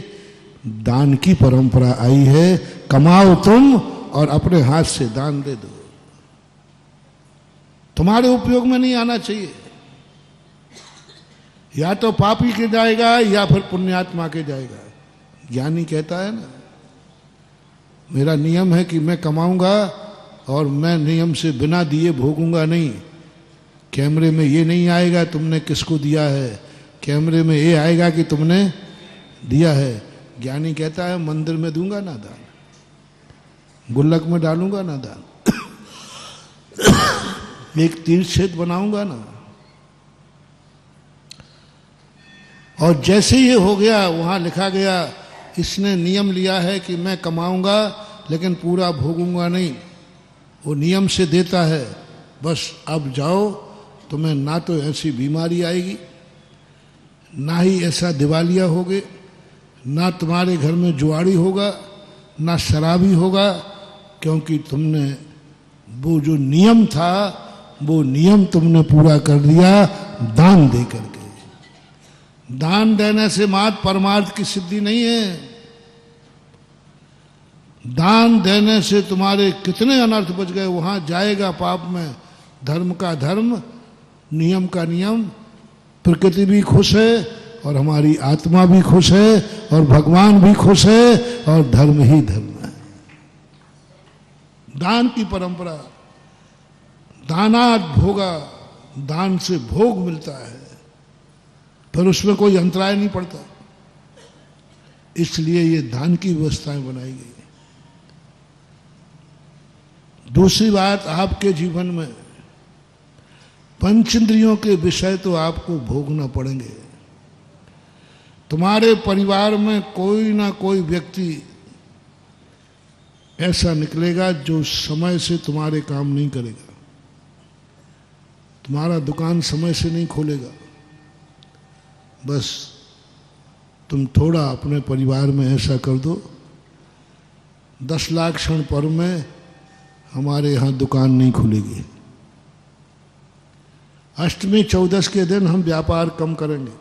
दान की परंपरा आई है। कमाओ तुम और अपने हाथ से दान दे दो। तुम्हारे उपयोग में नहीं आना चाहिए। या तो पापी के जाएगा या फिर पुण्यात्मा के जाएगा। ज्ञानी कहता है ना, मेरा नियम है कि मैं कमाऊंगा और मैं नियम से बिना दिए भोगूंगा नहीं। कैमरे में ये नहीं आएगा तुमने किसको दिया है, कैमरे में ये आएगा कि तुमने दिया है। ज्ञानी कहता है मंदिर में दूंगा ना दान, गुल्लक में डालूंगा ना दान, एक तीर्थ क्षेत्र बनाऊंगा ना। और जैसे ये हो गया, वहां लिखा गया इसने नियम लिया है कि मैं कमाऊंगा लेकिन पूरा भोगूंगा नहीं। वो नियम से देता है, बस अब जाओ, तुम्हें ना तो ऐसी बीमारी आएगी, ना ही ऐसा दिवालिया होगे, ना तुम्हारे घर में जुआड़ी होगा, ना शराबी होगा, क्योंकि तुमने वो जो नियम था वो नियम तुमने पूरा कर दिया दान दे करके। दान देने से मात्र परमार्थ की सिद्धि नहीं है। दान देने से तुम्हारे कितने अनर्थ बच गए, वहां जाएगा पाप में। धर्म का धर्म, नियम का नियम, प्रकृति भी खुश है और हमारी आत्मा भी खुश है और भगवान भी खुश है और धर्म ही धर्म है। दान की परंपरा, दानात भोगा, दान से भोग मिलता है, पर उसमें कोई अंतराय नहीं पड़ता। इसलिए ये दान की व्यवस्थाएं बनाई गई। दूसरी बात, आपके जीवन में पंचेंद्रियों के विषय तो आपको भोगना पड़ेंगे। तुम्हारे परिवार में कोई ना कोई व्यक्ति ऐसा निकलेगा जो समय से तुम्हारे काम नहीं करेगा, तुम्हारा दुकान समय से नहीं खोलेगा। बस तुम थोड़ा अपने परिवार में ऐसा कर दो, 10 लाख क्षण पर्व में हमारे यहाँ दुकान नहीं खुलेगी। अष्टमी 14 के दिन हम व्यापार कम करेंगे।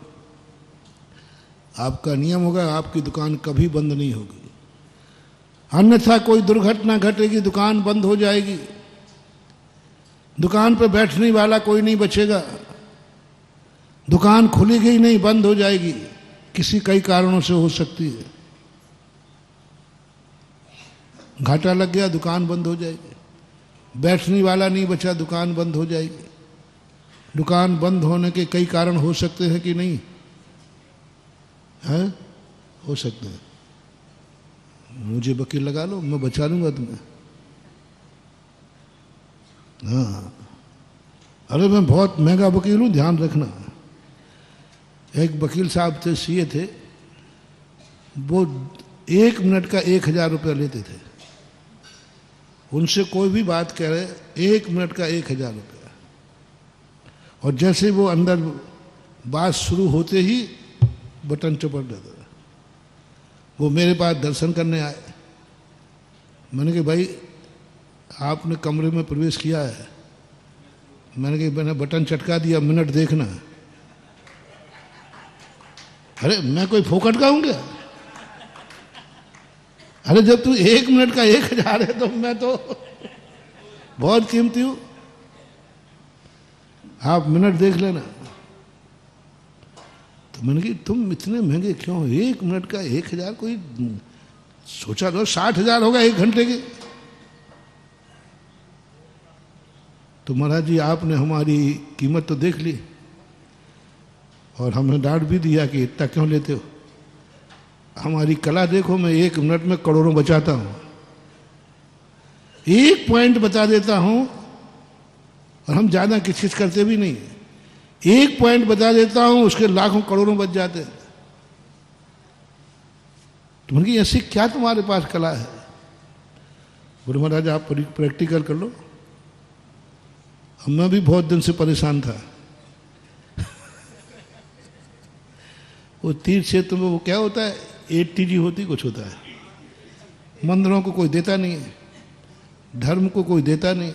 आपका नियम होगा, आपकी दुकान कभी बंद नहीं होगी। अन्यथा कोई दुर्घटना घटेगी, दुकान बंद हो जाएगी, दुकान पर बैठने वाला कोई नहीं बचेगा, दुकान खुलेगी ही नहीं, बंद हो जाएगी। किसी कई कारणों से हो सकती है, घाटा लग गया, दुकान बंद हो जाएगी। बैठने वाला नहीं बचा, दुकान बंद हो जाएगी। दुकान बंद होने के कई कारण हो सकते हैं कि नहीं है? हो सकते हैं। मुझे वकील लगा लो, मैं बचा लूंगा तुम्हें। हाँ, अरे मैं बहुत महंगा वकील हूं, ध्यान रखना। एक वकील साहब थे, सीए थे, वो 1 मिनट का 1000 रुपया लेते थे। उनसे कोई भी बात कह रहे, 1 मिनट का 1000 रुपया। और जैसे वो अंदर बात शुरू होते ही बटन चपट देता था। वो मेरे पास दर्शन करने आए। मैंने कहा भाई आपने कमरे में प्रवेश किया है। मैंने कहा मैंने बटन चटका दिया, मिनट देखना। अरे मैं कोई फोकट का हूं क्या? अरे जब तू 1 मिनट का 1000 है तो मैं तो बहुत कीमती हूं, आप मिनट देख लेना। तो मैंने कहा तुम इतने महंगे क्यों? 1 मिनट का 1000, कोई सोचा तो 60,000 होगा 1 घंटे के। तो महाराज जी आपने हमारी कीमत तो देख ली और हमें डांट भी दिया कि इतना क्यों लेते हो। हमारी कला देखो, मैं 1 मिनट में करोड़ों बचाता हूं। 1 पॉइंट बता देता हूं और हम ज्यादा किचकिच करते भी नहीं। एक पॉइंट बता देता हूं, उसके लाखों करोड़ों बच जाते। तो मैंने कहा ऐसी क्या तुम्हारे पास कला है? बोले महाराज आप प्रैक्टिकल कर लो। अब मैं भी बहुत दिन से परेशान था। वो तीर्थ क्षेत्र में वो क्या होता है, 80G होती कुछ होता है। मंदिरों को कोई देता नहीं है, धर्म को कोई देता नहीं।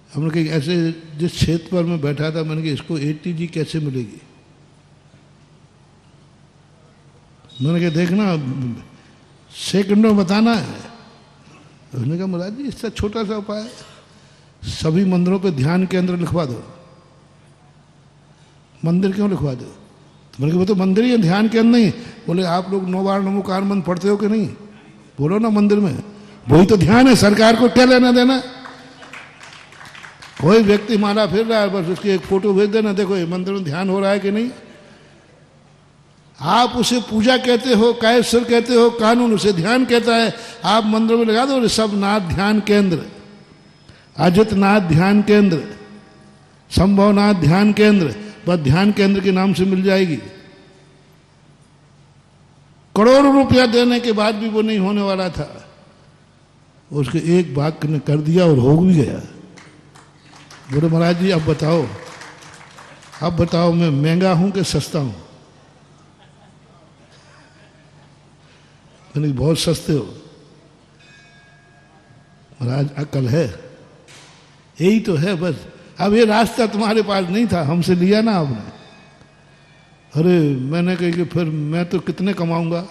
हमने कहा ऐसे जिस क्षेत्र पर मैं बैठा था, मैंने कहा इसको 80G कैसे मिलेगी? मैंने कहा देखना सेकंडों में बताना है। उसने कहा महाराज जी इसका छोटा सा उपाय है, सभी मंदिरों पे ध्यान केंद्र लिखवा दो। मंदिर क्यों लिखवा दो? तो मैंने कहा वो तो मंदिर ही है, ध्यान केंद्र नहीं। बोले आप लोग 9 बार नमोकार मंत्र पढ़ते हो कि नहीं? बोलो ना मंदिर में, वही तो ध्यान है, सरकार को क्या लेना देना? कोई व्यक्ति माला फिर रहा है, बस उसकी एक फोटो भेज देना, देखो ये मंदिर में ध्यान हो रहा है कि नहीं। आप उसे पूजा कहते हो, कायेश्वर कहते हो, कानून उसे ध्यान कहता है। आप मंदिर में लगा दो सब नाथ ध्यान केंद्र, अजित नाथ ध्यान केंद्र, संभवनाथ ध्यान केंद्र, बस ध्यान केंद्र के नाम से मिल जाएगी। करोड़ों रुपया देने के बाद भी वो नहीं होने वाला था। उसके एक भाग ने कर दिया और हो भी गया। बोले महाराज जी अब बताओ मैं महंगा हूं कि सस्ता हूं? मैंने बहुत सस्ते हो। महाराज अकल है, यही तो है बस। अब ये रास्ता तुम्हारे पास नहीं था, हमसे लिया ना आपने। अरे मैंने कही कि फिर मैं तो कितने कमाऊंगा,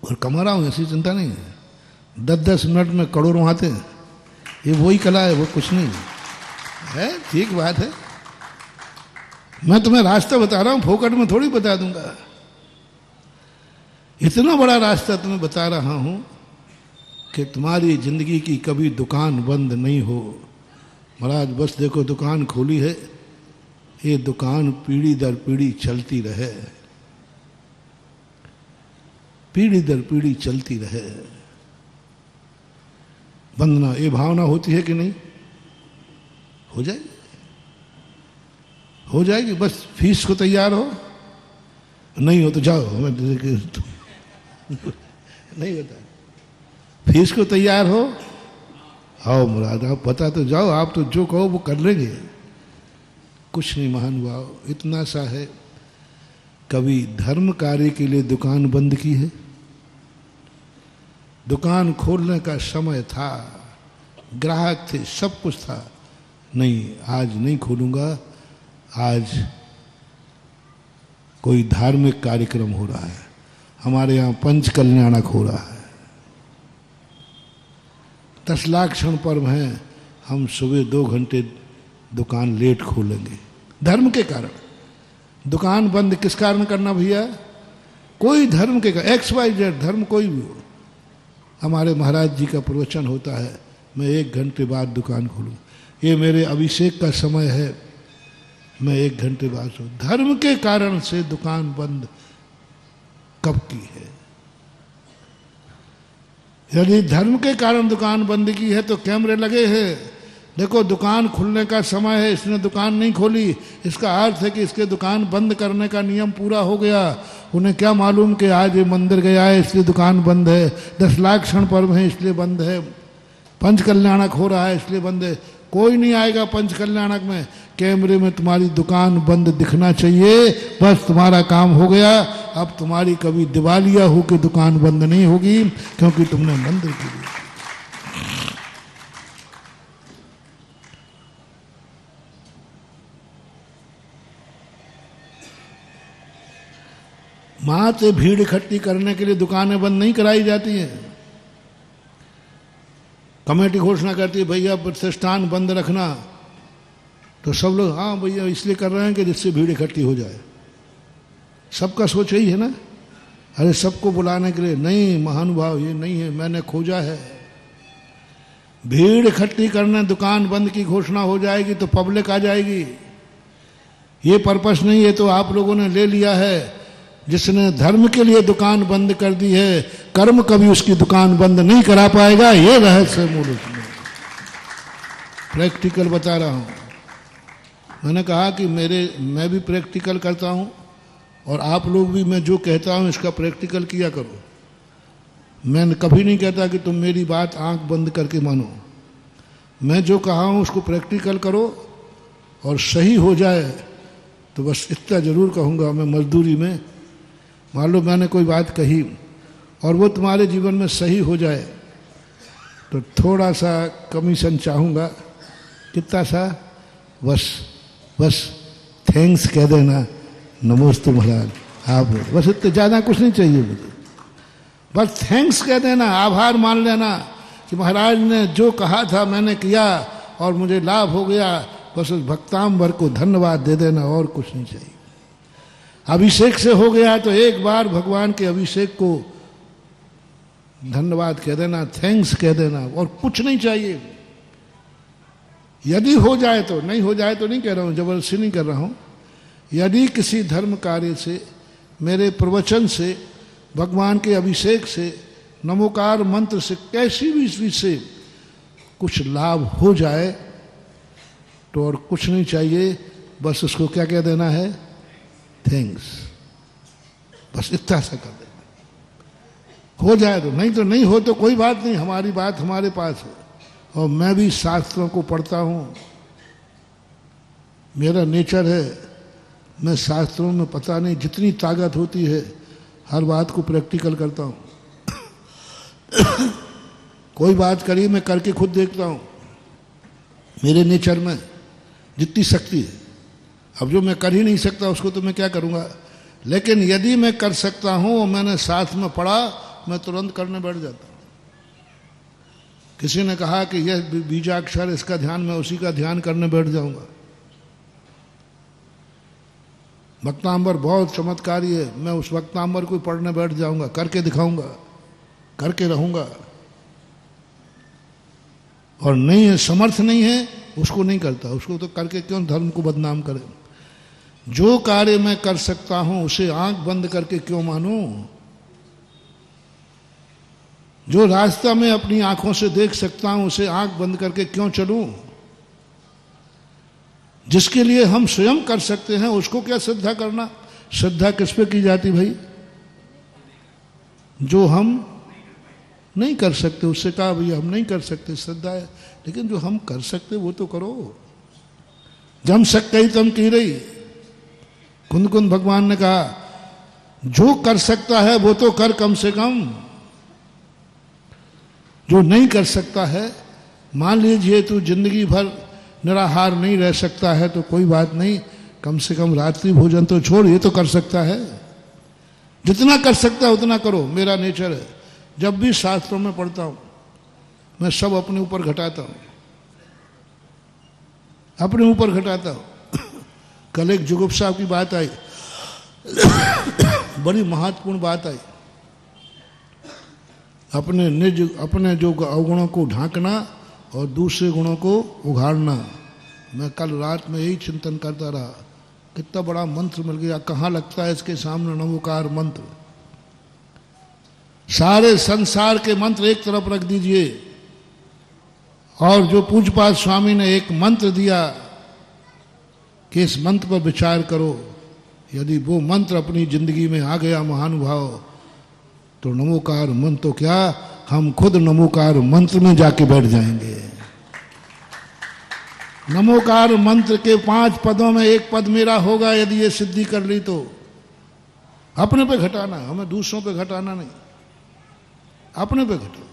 और कमा रहा हूं, ऐसी चिंता नहीं है। 10-10 मिनट में करोड़ों आते हैं, ये वही कला है, वो कुछ नहीं है। ठीक बात है, मैं तुम्हें रास्ता बता रहा हूं, फोकट में थोड़ी बता दूंगा। इतना बड़ा रास्ता तुम्हें बता रहा हूं कि तुम्हारी जिंदगी की कभी दुकान बंद नहीं हो। महाराज बस देखो दुकान खोली है, ये दुकान पीढ़ी दर पीढ़ी चलती रहे, पीढ़ी दर पीढ़ी चलती रहे। वंदना ये भावना होती है कि नहीं? हो जाएगी, हो जाएगी। बस फीस को तैयार हो, नहीं हो तो जाओ। नहीं होता, फीस को तैयार हो, आओ मुराद आप बता तो जाओ, आप तो जो कहो वो कर लेंगे। कुछ नहीं महानुभाव, इतना सा है। कभी धर्म कार्य के लिए दुकान बंद की है? दुकान खोलने का समय था, ग्राहक थे, सब कुछ था। नहीं आज नहीं खोलूंगा, आज कोई धार्मिक कार्यक्रम हो रहा है, हमारे यहाँ पंच कल्याणक हो रहा है, 10 लाख क्षण पर्व हैं, हम सुबह 2 घंटे दुकान लेट खोलेंगे धर्म के कारण। दुकान बंद किस कारण करना भैया? कोई धर्म के कारण, XYZ धर्म कोई भी हो। हमारे महाराज जी का प्रवचन होता है, मैं 1 घंटे बाद दुकान खोलूँ, ये मेरे अभिषेक का समय है, मैं 1 घंटे बाद सो। धर्म के कारण से दुकान बंद कब की है? यदि धर्म के कारण दुकान बंद की है तो कैमरे लगे हैं, देखो दुकान खुलने का समय है, इसने दुकान नहीं खोली, इसका अर्थ है कि इसके दुकान बंद करने का नियम पूरा हो गया। उन्हें क्या मालूम कि आज ये मंदिर गया है इसलिए दुकान बंद है, 10 लाख क्षण पर्व है इसलिए बंद है, पंच कल्याणक हो रहा है इसलिए बंद है। कोई नहीं आएगा पंच कल्याणक में, कैमरे में तुम्हारी दुकान बंद दिखना चाहिए, बस तुम्हारा काम हो गया। अब तुम्हारी कभी दिवालिया हो के दुकान बंद नहीं होगी, क्योंकि तुमने मंदिर के लिए। वहां से भीड़ इकट्ठी करने के लिए दुकानें बंद नहीं कराई जाती हैं। कमेटी घोषणा करती है भैया प्रतिष्ठान बंद रखना, तो सब लोग हाँ भैया इसलिए कर रहे हैं कि जिससे भीड़ इकट्ठी हो जाए। सबका सोच यही है ना, अरे सबको बुलाने के लिए नहीं। महानुभाव ये नहीं है, मैंने खोजा है। भीड़ इकट्ठी करने दुकान बंद की घोषणा हो जाएगी तो पब्लिक आ जाएगी, ये पर्पस नहीं है। तो आप लोगों ने ले लिया है, जिसने धर्म के लिए दुकान बंद कर दी है, कर्म कभी उसकी दुकान बंद नहीं करा पाएगा। ये रहस्य मूल उसमें। प्रैक्टिकल बता रहा हूँ। मैंने कहा कि मैं भी प्रैक्टिकल करता हूँ और आप लोग भी मैं जो कहता हूँ इसका प्रैक्टिकल किया करो। मैं कभी नहीं कहता कि तुम मेरी बात आंख बंद करके मानो। मैं जो कहा हूँ उसको प्रैक्टिकल करो और सही हो जाए तो बस इतना ज़रूर कहूँगा। मैं मजदूरी में मान लो मैंने कोई बात कही और वो तुम्हारे जीवन में सही हो जाए तो थोड़ा सा कमीशन चाहूँगा। कितना सा? बस थैंक्स कह देना, नमोस्तु महाराज आप, बस इतने ज़्यादा कुछ नहीं चाहिए मुझे। बस थैंक्स कह देना, आभार मान लेना कि महाराज ने जो कहा था मैंने किया और मुझे लाभ हो गया। बस उस भक्तांबर को धन्यवाद दे देना और कुछ नहीं चाहिए। अभिषेक से हो गया तो एक बार भगवान के अभिषेक को धन्यवाद कह देना, थैंक्स कह देना और कुछ नहीं चाहिए। यदि हो जाए तो, नहीं हो जाए तो नहीं कह रहा हूँ, जबरदस्ती नहीं कर रहा हूँ। यदि किसी धर्म कार्य से, मेरे प्रवचन से, भगवान के अभिषेक से, नमोकार मंत्र से, कैसी भी चीज से कुछ लाभ हो जाए तो और कुछ नहीं चाहिए, बस उसको क्या कह देना है? थैंक्स। बस इतना सा कर देना, हो जाए तो, नहीं तो नहीं हो तो कोई बात नहीं, हमारी बात हमारे पास है। और मैं भी शास्त्रों को पढ़ता हूँ, मेरा नेचर है, मैं शास्त्रों में पता नहीं जितनी ताकत होती है हर बात को प्रैक्टिकल करता हूँ। कोई बात करी मैं करके खुद देखता हूँ, मेरे नेचर में जितनी शक्ति है। अब जो मैं कर ही नहीं सकता उसको तो मैं क्या करूँगा, लेकिन यदि मैं कर सकता हूँ और मैंने साथ में पढ़ा, मैं तुरंत करने बैठ जाता हूँ। किसी ने कहा कि यह बीजाक्षर, इसका ध्यान, मैं उसी का ध्यान करने बैठ जाऊंगा। भक्तांबर बहुत चमत्कारी है, मैं उस भक्तांबर को पढ़ने बैठ जाऊंगा, करके दिखाऊंगा, करके रहूंगा। और नहीं है, समर्थ नहीं है, उसको नहीं करता। उसको तो करके क्यों धर्म को बदनाम करे। जो कार्य मैं कर सकता हूं उसे आंख बंद करके क्यों मानूं। जो रास्ता मैं अपनी आंखों से देख सकता हूं उसे आंख बंद करके क्यों चलूं। जिसके लिए हम स्वयं कर सकते हैं उसको क्या श्रद्धा करना। श्रद्धा किस पे की जाती भाई? जो हम नहीं कर सकते उससे कहा भैया हम नहीं कर सकते, श्रद्धा है। लेकिन जो हम कर सकते वो तो करो। जम सकई तम की रही, कुंद कुंद भगवान ने कहा जो कर सकता है वो तो कर कम से कम। जो नहीं कर सकता है, मान लीजिए तू जिंदगी भर निराहार नहीं रह सकता है तो कोई बात नहीं, कम से कम रात्रि भोजन तो छोड़, ये तो कर सकता है। जितना कर सकता है उतना करो, मेरा नेचर है। जब भी शास्त्रों में पढ़ता हूं मैं सब अपने ऊपर घटाता हूं, अपने ऊपर घटाता हूं। कल एक जुगुप साहब की बात आई, बड़ी महत्वपूर्ण बात आई। अपने जो अवगुणों को ढांकना और दूसरे गुणों को उघाड़ना। मैं कल रात में यही चिंतन करता रहा, कितना बड़ा मंत्र मिल गया। कहाँ लगता है इसके सामने नमोकार मंत्र। सारे संसार के मंत्र एक तरफ रख दीजिए और जो पूज्यपाद स्वामी ने एक मंत्र दिया कि इस मंत्र पर विचार करो, यदि वो मंत्र अपनी जिंदगी में आ गया महानुभाव, तो नमोकार मंत्र तो क्या, हम खुद नमोकार मंत्र में जाके बैठ जाएंगे। नमोकार मंत्र के 5 पदों में एक पद मेरा होगा। यदि ये सिद्धि कर ली तो अपने पे घटाना, हमें दूसरों पे घटाना नहीं, अपने पे घटाओ।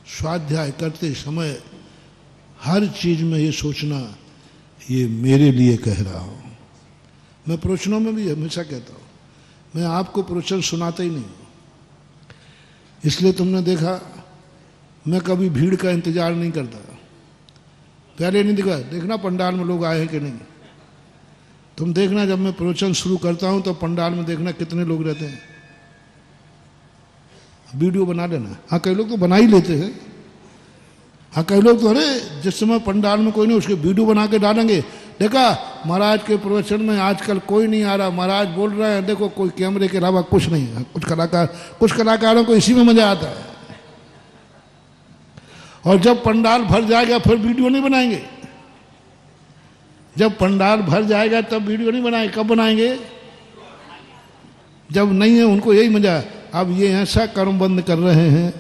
स्वाध्याय करते समय हर चीज में ये सोचना, ये मेरे लिए कह रहा हूं। मैं प्रवचनों में भी हमेशा कहता हूं, मैं आपको प्रवचन सुनाता ही नहीं। इसलिए तुमने देखा मैं कभी भीड़ का इंतजार नहीं करता। पहले नहीं देखा, देखना पंडाल में लोग आए हैं कि नहीं। तुम देखना जब मैं प्रवचन शुरू करता हूं तो पंडाल में देखना कितने लोग रहते हैं। वीडियो बना लेना। हाँ कई लोग तो बना ही लेते हैं। हाँ कई लोग तो अरे जिस समय पंडाल में कोई नहीं उसके वीडियो बना के डालेंगे। देखा महाराज के प्रवचन में आजकल कोई नहीं आ रहा, महाराज बोल रहे हैं, देखो कोई कैमरे के अलावा कुछ नहीं है। कुछ कलाकारों को इसी में मजा आता है। और जब पंडाल भर जाएगा फिर वीडियो नहीं बनाएंगे। जब पंडाल भर जाएगा तब वीडियो नहीं बनाए, कब बनाएंगे? जब नहीं है उनको यही मजा। अब ये ऐसा कर्मबंद कर रहे हैं,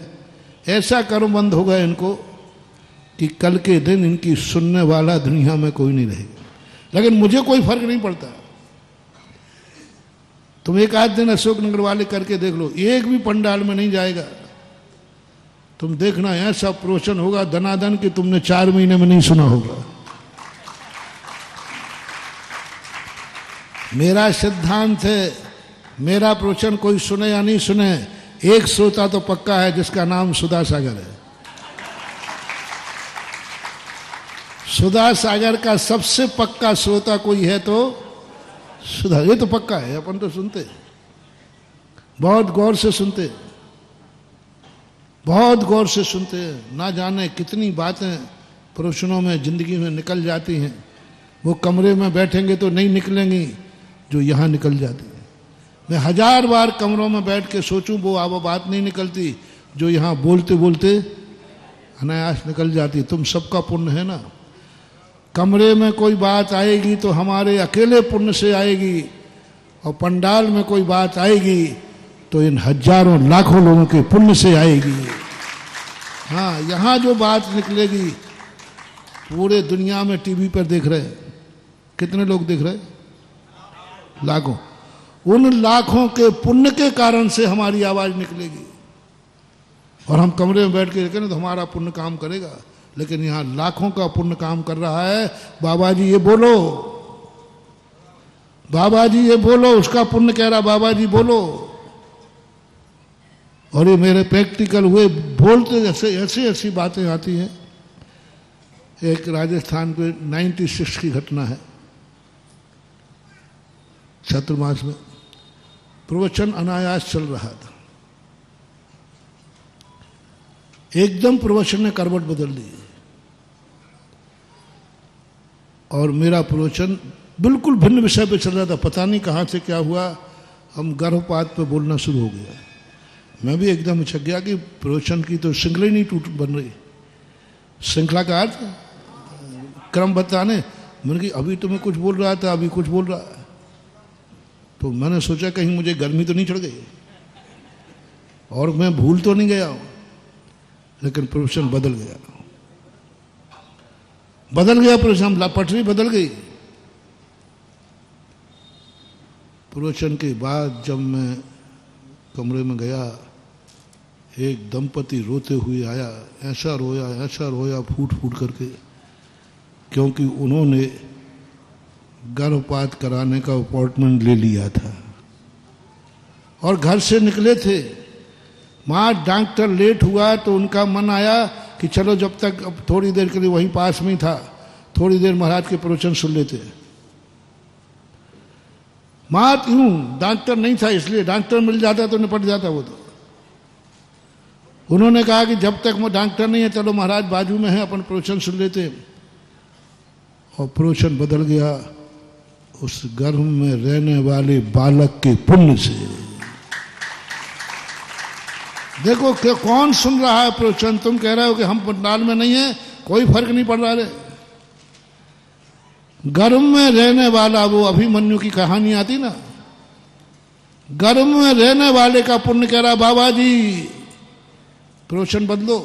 ऐसा कर्मबंद होगा इनको कि कल के दिन इनकी सुनने वाला दुनिया में कोई नहीं रहेगा। लेकिन मुझे कोई फर्क नहीं पड़ता। तुम एक आध दिन अशोकनगर वाले करके देख लो, एक भी पंडाल में नहीं जाएगा। तुम देखना ऐसा प्रवचन होगा दनादन कि तुमने 4 महीने में नहीं सुना होगा। मेरा सिद्धांत है, मेरा प्रवचन कोई सुने या नहीं सुने, एक श्रोता तो पक्का है जिसका नाम सुधा सागर है। सुधा सागर का सबसे पक्का श्रोता कोई है तो सुधा, ये तो पक्का है। अपन तो सुनते, बहुत गौर से सुनते, बहुत गौर से सुनते। ना जाने कितनी बातें प्रवचनों में जिंदगी में निकल जाती हैं। वो कमरे में बैठेंगे तो नहीं निकलेंगी जो यहाँ निकल जाती है। मैं 1000 बार कमरों में बैठ के सोचूं वो बात नहीं निकलती जो यहाँ बोलते बोलते अनायास निकल जाती। तुम सबका पुण्य है ना। कमरे में कोई बात आएगी तो हमारे अकेले पुण्य से आएगी, और पंडाल में कोई बात आएगी तो इन हजारों लाखों लोगों के पुण्य से आएगी। हाँ, यहाँ जो बात निकलेगी पूरे दुनिया में टीवी पर देख रहे हैं। कितने लोग देख रहे हैं? लाखों। उन लाखों के पुण्य के कारण से हमारी आवाज निकलेगी। और हम कमरे में बैठ के देखें तो हमारा पुण्य काम करेगा, लेकिन यहाँ लाखों का पुण्य काम कर रहा है। बाबा जी ये बोलो, बाबा जी ये बोलो, उसका पुण्य कह रहा बाबा जी बोलो। और ये मेरे प्रैक्टिकल हुए, बोलते जैसे ऐसी ऐसी बातें आती हैं। एक राजस्थान पे 96 की घटना है, चातुर्मास में प्रवचन अनायास चल रहा था, एकदम प्रवचन ने करवट बदल दी और मेरा प्रवचन बिल्कुल भिन्न विषय पे चल रहा था। पता नहीं कहाँ से क्या हुआ, हम गर्भपात पे बोलना शुरू हो गया। मैं भी एकदम हिचक गया कि प्रवचन की तो श्रृंखला ही नहीं टूट बन रही। श्रृंखला का अर्थ क्रम बताने, मैंने कि अभी तो मैं कुछ बोल रहा था, अभी कुछ बोल रहा है। तो मैंने सोचा कहीं मुझे गर्मी तो नहीं चढ़ गई और मैं भूल तो नहीं गया हूँ। लेकिन प्रवचन बदल गया, बदल गया प्रवचन, पटरी बदल गई। प्रवचन के बाद जब मैं कमरे में गया, एक दंपति रोते हुए आया, ऐसा रोया फूट फूट करके, क्योंकि उन्होंने गर्भपात कराने का अपॉइंटमेंट ले लिया था और घर से निकले थे। वहाँ डॉक्टर लेट हुआ तो उनका मन आया कि चलो जब तक, अब थोड़ी देर के लिए वहीं पास में ही था, थोड़ी देर महाराज के प्रवचन सुन लेते। मात यूं डॉक्टर नहीं था, इसलिए डॉक्टर मिल जाता तो निपट जाता वो तो। उन्होंने कहा कि जब तक वो डॉक्टर नहीं है चलो महाराज बाजू में है, अपन प्रवचन सुन लेते। और प्रवचन बदल गया उस गर्भ में रहने वाले बालक के पुण्य से। देखो कि कौन सुन रहा है प्रवचन। तुम कह रहे हो कि हम पंडाल में नहीं है, कोई फर्क नहीं पड़ रहा है। गर्भ में रहने वाला, वो अभिमन्यु की कहानी आती ना, गर्भ में रहने वाले का पुण्य कह रहा बाबा जी प्रवचन बदलो,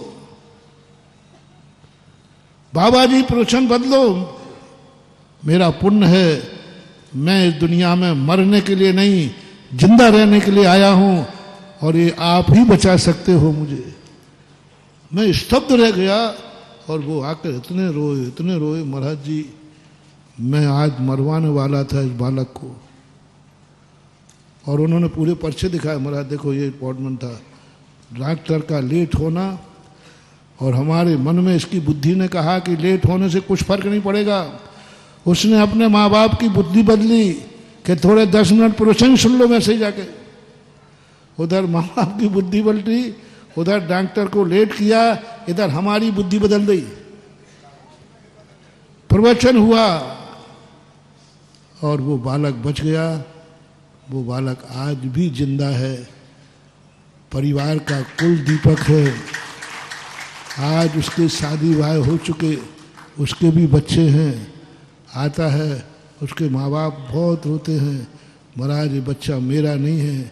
बाबा जी प्रवचन बदलो, मेरा पुण्य है, मैं इस दुनिया में मरने के लिए नहीं जिंदा रहने के लिए आया हूं और ये आप ही बचा सकते हो मुझे। मैं स्तब्ध रह गया और वो आकर इतने रोए, महाराज जी मैं आज मरवाने वाला था इस बालक को। और उन्होंने पूरे पर्चे दिखाए, महाराज देखो ये अपॉइंटमेंट था, डॉक्टर का लेट होना, और हमारे मन में इसकी बुद्धि ने कहा कि लेट होने से कुछ फर्क नहीं पड़ेगा। उसने अपने माँ बाप की बुद्धि बदली कि थोड़े 10 मिनट प्रवचन सुन लो वैसे ही जाके। उधर माँ बाप की बुद्धि बदली, उधर डॉक्टर को लेट किया, इधर हमारी बुद्धि बदल गई। प्रवचन हुआ और वो बालक बच गया। वो बालक आज भी जिंदा है, परिवार का कुल दीपक है। आज उसके शादी ब्याह हो चुके, उसके भी बच्चे हैं। आता है, उसके माँ बाप बहुत रोते हैं, महाराज ये बच्चा मेरा नहीं है,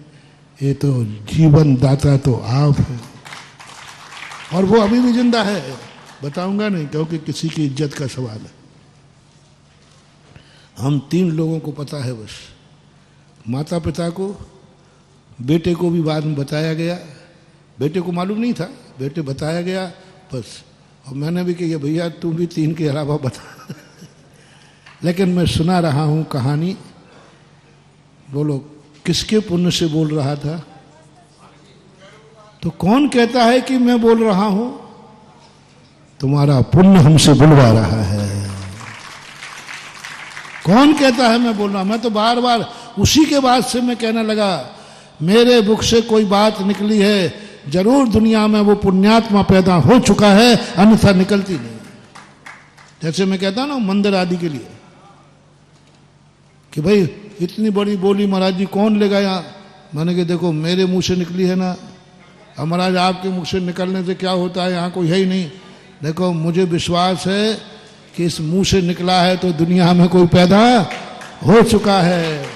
ये तो जीवन दाता तो आप है। और वो अभी भी जिंदा है, बताऊंगा नहीं क्योंकि किसी की इज्जत का सवाल है। हम 3 लोगों को पता है बस, माता पिता को, बेटे को भी बाद में बताया गया, बेटे को मालूम नहीं था, बेटे बताया गया बस। और मैंने भी कहा भैया तू भी 3 के अलावा बता लेकिन मैं सुना रहा हूँ कहानी। बोलो किसके पुण्य से बोल रहा था? तो कौन कहता है कि मैं बोल रहा हूं? तुम्हारा पुण्य हमसे बुलवा रहा है। कौन कहता है मैं बोल रहा हूं? मैं तो बार बार उसी के बाद से मैं कहने लगा, मेरे मुख से कोई बात निकली है, जरूर दुनिया में वो पुण्यात्मा पैदा हो चुका है, अन्यथा निकलती नहीं। जैसे मैं कहता हूं ना मंदिर आदि के लिए कि भाई इतनी बड़ी बोली महाराज जी कौन लेगा यहाँ? मैंने कहा देखो मेरे मुंह से निकली है ना, अब महाराज आपके मुख से निकलने से क्या होता है, यहाँ कोई है ही नहीं। देखो मुझे विश्वास है कि इस मुंह से निकला है तो दुनिया में कोई पैदा हो चुका है।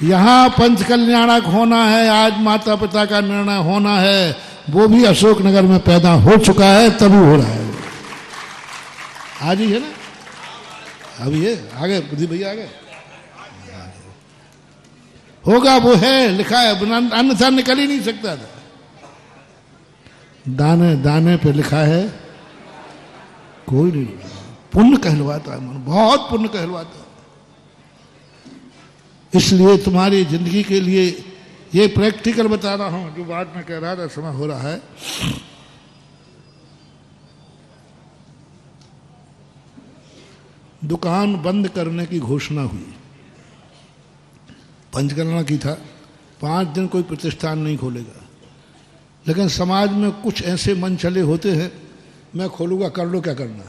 यहाँ पंच कल्याणक होना है, आज माता पिता का निर्णय होना है, वो भी अशोकनगर में पैदा हो चुका है, तभी हो रहा है। आज ही है ना, अभी है, आगे बुद्धि भैया आगे होगा, वो है लिखा है, अन्यथा निकल ही नहीं सकता था। दाने दाने पे लिखा है, कोई नहीं। पुण्य कहलवाता है मन, बहुत पुण्य कहलवाता है। इसलिए तुम्हारी जिंदगी के लिए ये प्रैक्टिकल बता रहा हूं, जो बात मैं कह रहा था, समय हो रहा है। दुकान बंद करने की घोषणा हुई, पंचकर्मा की था, 5 दिन कोई प्रतिष्ठान नहीं खोलेगा। लेकिन समाज में कुछ ऐसे मन चले होते हैं, मैं खोलूंगा, कर लो क्या करना।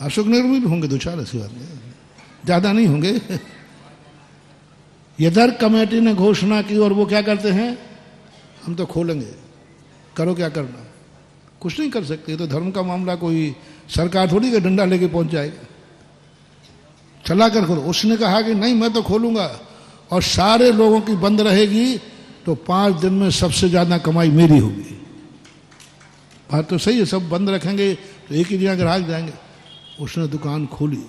अशोकनगर में भी होंगे 2-4 ऐसी बात नहीं, ज़्यादा नहीं होंगे। इधर कमेटी ने घोषणा की और वो क्या करते हैं, हम तो खोलेंगे, करो क्या करना। कुछ नहीं कर सकते, तो धर्म का मामला कोई सरकार थोड़ी का डंडा लेके पहुंच जाएगा, चला कर करो। उसने कहा कि नहीं मैं तो खोलूंगा, और सारे लोगों की बंद रहेगी तो 5 दिन में सबसे ज्यादा कमाई मेरी होगी। बात तो सही है, सब बंद रखेंगे तो एक ही जगह ग्राहक जाएंगे। उसने दुकान खोली,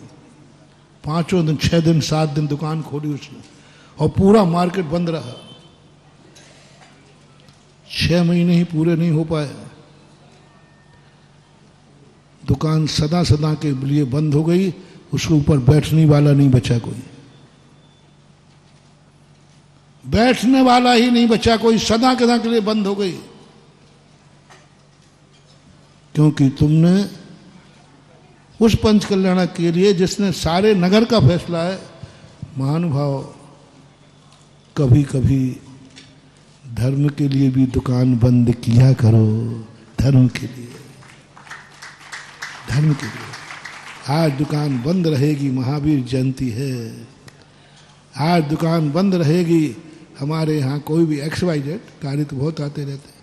5 दिन 6 दिन 7 दिन दुकान खोली उसने, और पूरा मार्केट बंद रहा। 6 महीने ही पूरे नहीं हो पाए, दुकान सदा सदा के लिए बंद हो गई। उसके ऊपर बैठने वाला नहीं बचा कोई, बैठने वाला ही नहीं बचा कोई, सदा सदा के लिए बंद हो गई। क्योंकि तुमने उस पंच कल्याण के लिए जिसने सारे नगर का फैसला है, महानुभाव कभी कभी धर्म के लिए भी दुकान बंद किया करो। धर्म के लिए, धर्म के लिए। आज दुकान बंद रहेगी, महावीर जयंती है, आज दुकान बंद रहेगी। हमारे यहाँ कोई भी XYZ गाड़ी तो बहुत आते रहते हैं,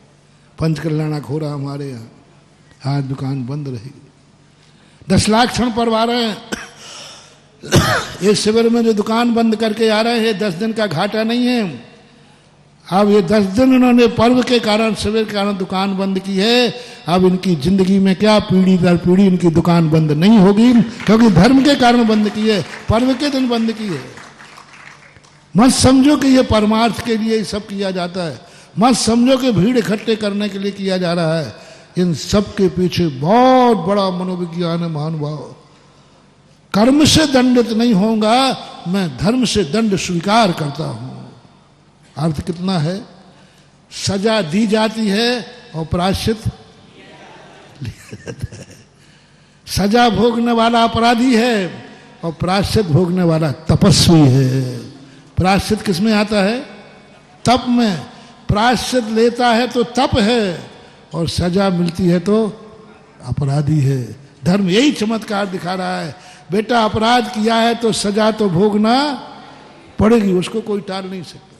पंच कल्याणक हो रहा हमारे यहाँ, आज दुकान बंद रहेगी। 10 लाख क्षण पर आ रहे हैं इस शिविर में, जो दुकान बंद करके आ रहे हैं, 10 दिन का घाटा नहीं है। अब ये 10 दिन उन्होंने पर्व के कारण, शिविर के कारण दुकान बंद की है। अब इनकी जिंदगी में क्या पीढ़ी दर पीढ़ी इनकी दुकान बंद नहीं होगी, क्योंकि धर्म के कारण बंद की है, पर्व के दिन बंद की है। मत समझो कि ये परमार्थ के लिए सब किया जाता है, मत समझो कि भीड़ इकट्ठे करने के लिए किया जा रहा है। इन सब के पीछे बहुत बड़ा मनोविज्ञान है महानुभाव। कर्म से दंडित नहीं होगा, मैं धर्म से दंड स्वीकार करता हूं। अर्थ कितना है, सजा दी जाती है और प्रायश्चित लिया जाता है। सजा भोगने वाला अपराधी है और प्रायश्चित भोगने वाला तपस्वी है। प्रायश्चित किस में आता है, तप में। प्रायश्चित लेता है तो तप है, और सजा मिलती है तो अपराधी है। धर्म यही चमत्कार दिखा रहा है, बेटा अपराध किया है तो सजा तो भोगना पड़ेगी, उसको कोई टाल नहीं सकता,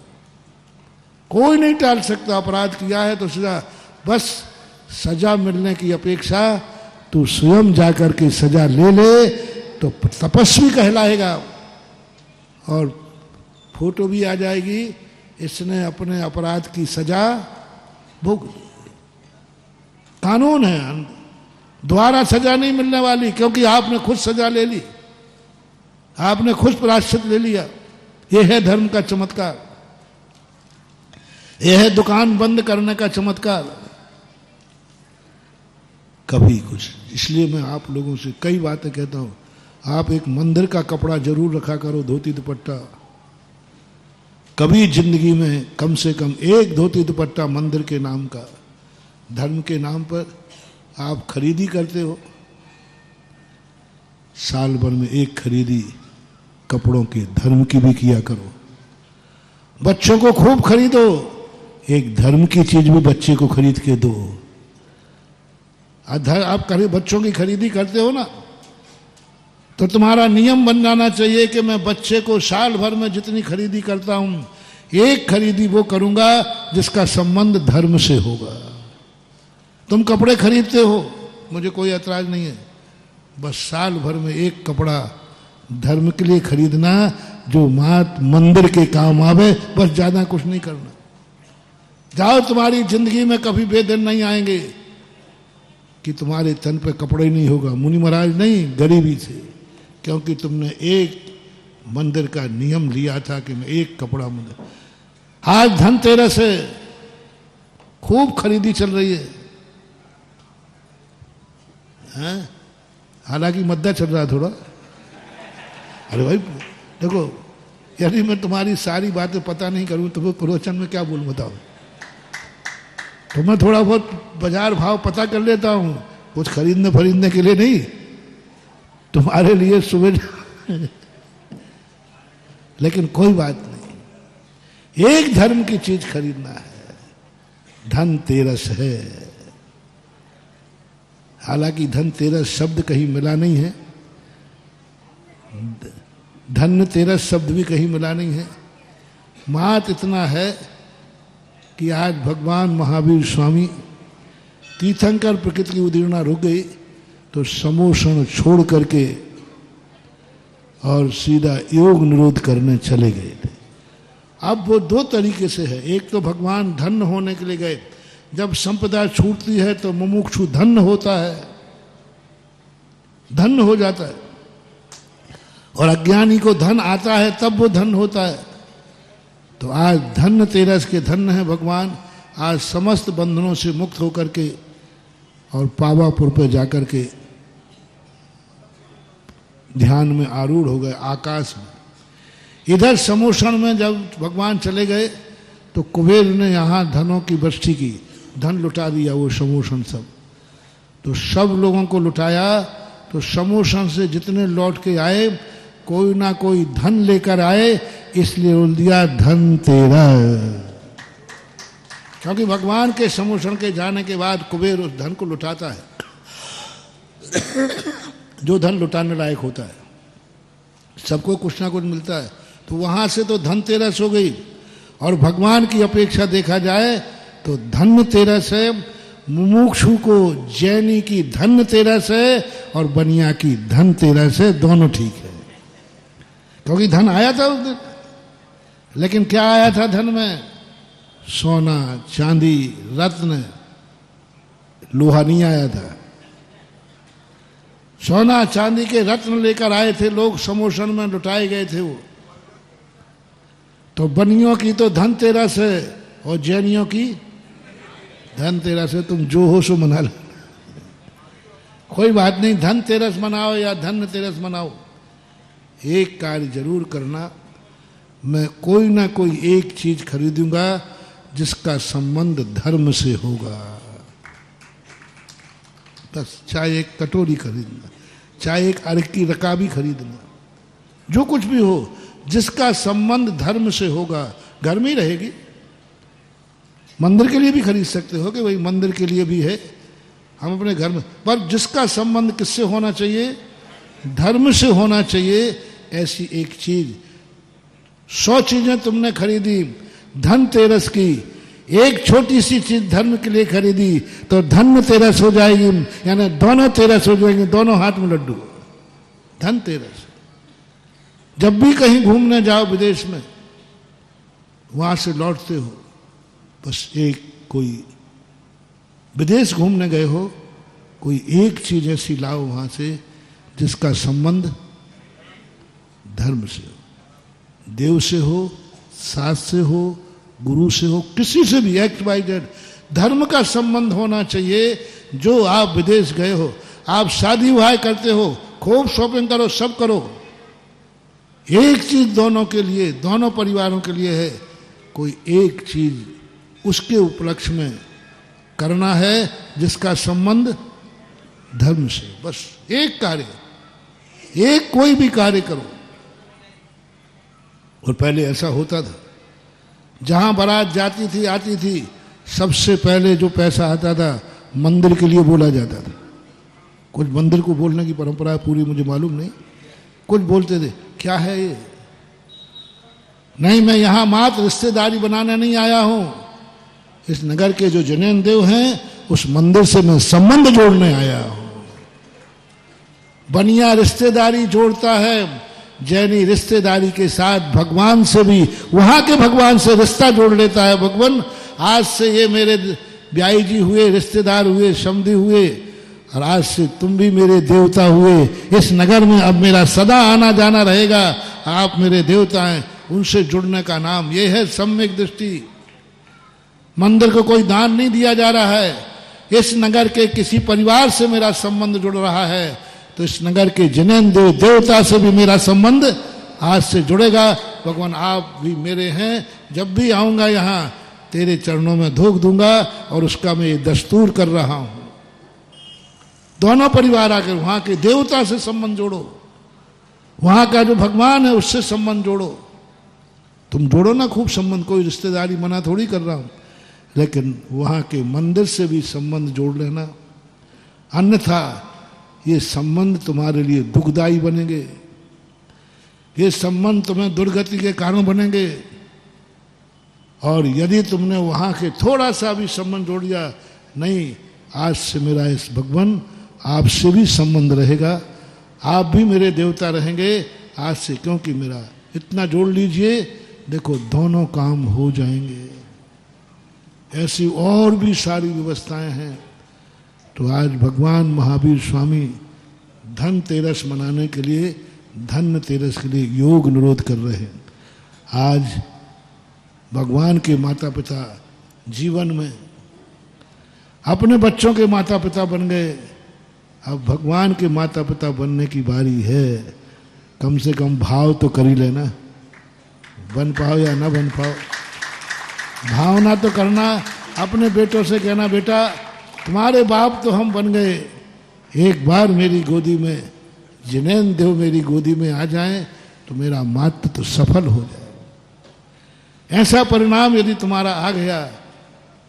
कोई नहीं टाल सकता। अपराध किया है तो सजा, बस सजा मिलने की अपेक्षा तू स्वयं जाकर के सजा ले ले तो तपस्वी कहलाएगा और फोटो भी आ जाएगी, इसने अपने अपराध की सजा भोग। कानून है, दोबारा सजा नहीं मिलने वाली, क्योंकि आपने खुद सजा ले ली, आपने खुद प्रायश्चित ले लिया। यह है धर्म का चमत्कार, यह है दुकान बंद करने का चमत्कार। कभी कुछ, इसलिए मैं आप लोगों से कई बातें कहता हूं, आप एक मंदिर का कपड़ा जरूर रखा करो, धोती दुपट्टा। कभी जिंदगी में कम से कम एक धोती दुपट्टा मंदिर के नाम का, धर्म के नाम पर आप खरीदी करते हो। साल भर में एक खरीदी कपड़ों की, धर्म की भी किया करो। बच्चों को खूब खरीदो, एक धर्म की चीज भी बच्चे को खरीद के दो। आप बच्चों की खरीदी करते हो ना, तो तुम्हारा नियम बन जाना चाहिए कि मैं बच्चे को साल भर में जितनी खरीदी करता हूं, एक खरीदी वो करूंगा जिसका संबंध धर्म से होगा। तुम कपड़े खरीदते हो, मुझे कोई ऐतराज नहीं है, बस साल भर में एक कपड़ा धर्म के लिए खरीदना जो मात मंदिर के काम आवे, बस ज्यादा कुछ नहीं करना। जाओ, तुम्हारी जिंदगी में कभी बेदिन नहीं आएंगे कि तुम्हारे तन पे कपड़े नहीं होगा। मुनि महाराज नहीं, गरीबी से, क्योंकि तुमने एक मंदिर का नियम लिया था कि मैं एक कपड़ा मंदिर। आज धनतेरस है, खूब खरीदी चल रही है, हैं? हालांकि मद्दा चल रहा थोड़ा। अरे भाई देखो, यदि मैं तुम्हारी सारी बातें पता नहीं करूं तो प्रवचन में क्या बोलूं बताओ। तो मैं थोड़ा बहुत बाजार भाव पता कर लेता हूं, कुछ खरीदने के लिए नहीं, तुम्हारे लिए सुबह लेकिन कोई बात नहीं, एक धर्म की चीज खरीदना है, धनतेरस है। हालांकि धनतेरस शब्द कहीं मिला नहीं है, धनतेरस शब्द भी कहीं मिला नहीं है। मात इतना है कि आज भगवान महावीर स्वामी तीर्थंकर प्रकृति की उदीर्णा रुक गई तो समोषण छोड़ करके और सीधा योग निरोध करने चले गए थे। अब वो दो तरीके से है, एक तो भगवान धन्य होने के लिए गए, जब संपदा छूटती है तो मुमुक्षु धन्य होता है, धन्य हो जाता है, और अज्ञानी को धन आता है तब वो धन्य होता है। तो आज धनतेरस के धन्य है भगवान, आज समस्त बंधनों से मुक्त होकर के और पावापुर पे जाकर के ध्यान में आरूढ़ हो गए आकाश में। इधर समोषण में जब भगवान चले गए तो कुबेर ने यहाँ धनों की वृष्टि की, धन लुटा दिया वो समोषण सब। तो सब लोगों को लुटाया, तो समोषण से जितने लौट के आए कोई ना कोई धन लेकर आए, इसलिए बोल दिया धनतेरस। क्योंकि भगवान के समोषण के जाने के बाद कुबेर उस धन को लुटाता है जो धन लुटाने लायक होता है, सबको कुछ ना कुछ मिलता है। तो वहां से तो धनतेरस हो गई, और भगवान की अपेक्षा देखा जाए तो धनतेरस है। मुमुक्षु को जैनी की धनतेरस है और बनिया की धनतेरस है, दोनों ठीक है। क्योंकि धन आया था उस दिन, लेकिन क्या आया था धन में? सोना, चांदी, रत्न, लोहा नहीं आया था। सोना चांदी के रत्न लेकर आए थे लोग, समोषण में लुटाए गए थे वो। तो बनियों की तो धनतेरस है और जैनियों की धनतेरस है। तुम जो हो सो मना लो, कोई बात नहीं, धनतेरस मनाओ या धनतेरस मनाओ, एक कार्य जरूर करना, मैं कोई ना कोई एक चीज खरीदूंगा जिसका संबंध धर्म से होगा। बस, चाहे एक कटोरी खरीदना, चाहे एक अर्घ की रकाबी खरीदना, जो कुछ भी हो जिसका संबंध धर्म से होगा। घर में ही रहेगी, मंदिर के लिए भी खरीद सकते हो कि भाई मंदिर के लिए भी है, हम अपने घर में, पर जिसका संबंध किससे होना चाहिए? धर्म से होना चाहिए। ऐसी एक चीज, 100 चीजें तुमने खरीदी धनतेरस की, एक छोटी सी चीज धर्म के लिए खरीदी तो धन्य तेरस हो जाएगी, यानी दोनों तेरस हो जाएंगे, दोनों हाथ में लड्डू। धनतेरस। जब भी कहीं घूमने जाओ विदेश में, वहां से लौटते हो, बस एक कोई विदेश घूमने गए हो, कोई एक चीज ऐसी लाओ वहां से जिसका संबंध धर्म से हो, देव से हो, शास्त्र से हो, गुरु से हो, किसी से भी, एक्स वाई जेड, धर्म का संबंध होना चाहिए। जो आप विदेश गए हो, आप शादी विवाह करते हो, खूब शॉपिंग करो, सब करो, एक चीज दोनों के लिए, दोनों परिवारों के लिए है, कोई एक चीज उसके उपलक्ष्य में करना है जिसका संबंध धर्म से। बस एक कार्य, एक कोई भी कार्य करो। और पहले ऐसा होता था, जहां बारात जाती थी, आती थी, सबसे पहले जो पैसा आता था मंदिर के लिए बोला जाता था। कुछ मंदिर को बोलने की परंपरा पूरी मुझे मालूम नहीं, कुछ बोलते थे, क्या है ये? नहीं, मैं यहां मात्र रिश्तेदारी बनाने नहीं आया हूं, इस नगर के जो जैन देव हैं उस मंदिर से मैं संबंध जोड़ने आया हूं। बनिया रिश्तेदारी जोड़ता है, जैनी रिश्तेदारी के साथ भगवान से भी, वहां के भगवान से रिश्ता जोड़ लेता है। भगवान, आज से ये मेरे ब्याई जी हुए, रिश्तेदार हुए, समधी हुए, और आज से तुम भी मेरे देवता हुए। इस नगर में अब मेरा सदा आना जाना रहेगा, आप मेरे देवता हैं। उनसे जुड़ने का नाम ये है सम्यक दृष्टि। मंदिर को कोई दान नहीं दिया जा रहा है, इस नगर के किसी परिवार से मेरा संबंध जुड़ रहा है, तो इस नगर के जैन देव देवता से भी मेरा संबंध आज से जुड़ेगा। भगवान, आप भी मेरे हैं, जब भी आऊंगा यहां तेरे चरणों में धोख दूंगा, और उसका मैं ये दस्तूर कर रहा हूं। दोनों परिवार आकर वहां के देवता से संबंध जोड़ो, वहां का जो भगवान है उससे संबंध जोड़ो। तुम जोड़ो ना खूब संबंध, कोई रिश्तेदारी मना थोड़ी कर रहा हूं, लेकिन वहां के मंदिर से भी संबंध जोड़ लेना, अन्यथा ये संबंध तुम्हारे लिए दुखदाई बनेंगे, ये संबंध तुम्हें दुर्गति के कारण बनेंगे। और यदि तुमने वहां के थोड़ा सा भी संबंध जोड़ दिया, नहीं, आज से मेरा इस भगवान आपसे भी संबंध रहेगा, आप भी मेरे देवता रहेंगे आज से, क्योंकि मेरा इतना जोड़ लीजिए, देखो दोनों काम हो जाएंगे। ऐसी और भी सारी व्यवस्थाएं हैं। तो आज भगवान महावीर स्वामी धनतेरस मनाने के लिए, धनतेरस के लिए योग निरोध कर रहे हैं। आज भगवान के माता पिता जीवन में अपने बच्चों के माता पिता बन गए, अब भगवान के माता पिता बनने की बारी है। कम से कम भाव तो कर ही लेना, बन पाओ या ना बन पाओ, भावना तो करना। अपने बेटों से कहना, बेटा तुम्हारे बाप तो हम बन गए, एक बार मेरी गोदी में जैन देव मेरी गोदी में आ जाएं तो मेरा मात्र तो सफल हो जाए। ऐसा परिणाम यदि तुम्हारा आ गया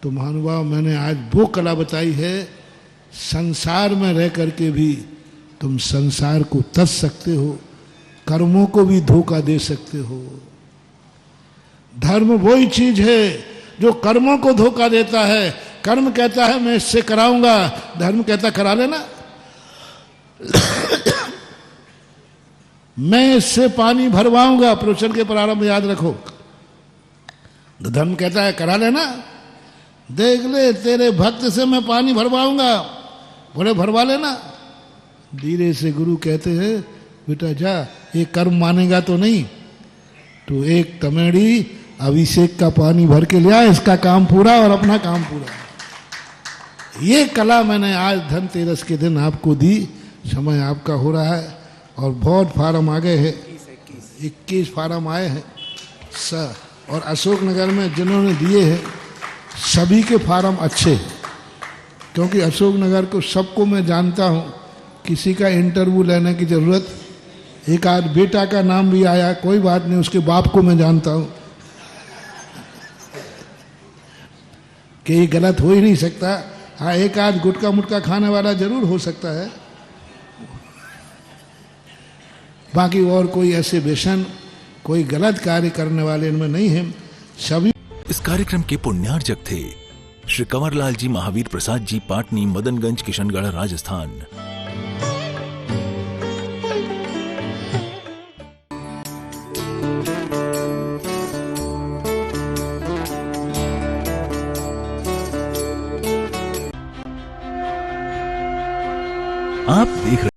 तो महानुभाव, मैंने आज वो कला बताई है, संसार में रह करके भी तुम संसार को तज सकते हो, कर्मों को भी धोखा दे सकते हो। धर्म वही चीज है जो कर्मों को धोखा देता है। कर्म कहता है मैं इससे कराऊंगा, धर्म कहता करा लेना। मैं इससे पानी भरवाऊंगा, प्रवचन के प्रारंभ याद रखो, तो धर्म कहता है करा लेना। देख ले तेरे भक्त से मैं पानी भरवाऊंगा, बोले भरवा लेना। धीरे से गुरु कहते हैं बेटा जा, ये कर्म मानेगा तो नहीं, तो एक तमेड़ी अभिषेक का पानी भर के लिया, इसका काम पूरा और अपना काम पूरा। ये कला मैंने आज धनतेरस के दिन आपको दी। समय आपका हो रहा है और बहुत फार्म आ गए हैं, 21 फार्म आए हैं और अशोकनगर में जिन्होंने दिए हैं सभी के फार्म अच्छे हैं, क्योंकि अशोकनगर को सबको मैं जानता हूँ, किसी का इंटरव्यू लेने की ज़रूरत। एक आध बेटा का नाम भी आया, कोई बात नहीं, उसके बाप को मैं जानता हूँ कि ये गलत हो ही नहीं सकता। हाँ, एक आध गुटका मुटका खाने वाला जरूर हो सकता है, बाकी और कोई ऐसे व्यसन, कोई गलत कार्य करने वाले इनमें नहीं है। सभी इस कार्यक्रम के पुण्यार्जक थे श्री कंवरलाल जी महावीर प्रसाद जी, पाटनी, मदनगंज, किशनगढ़, राजस्थान। आप देख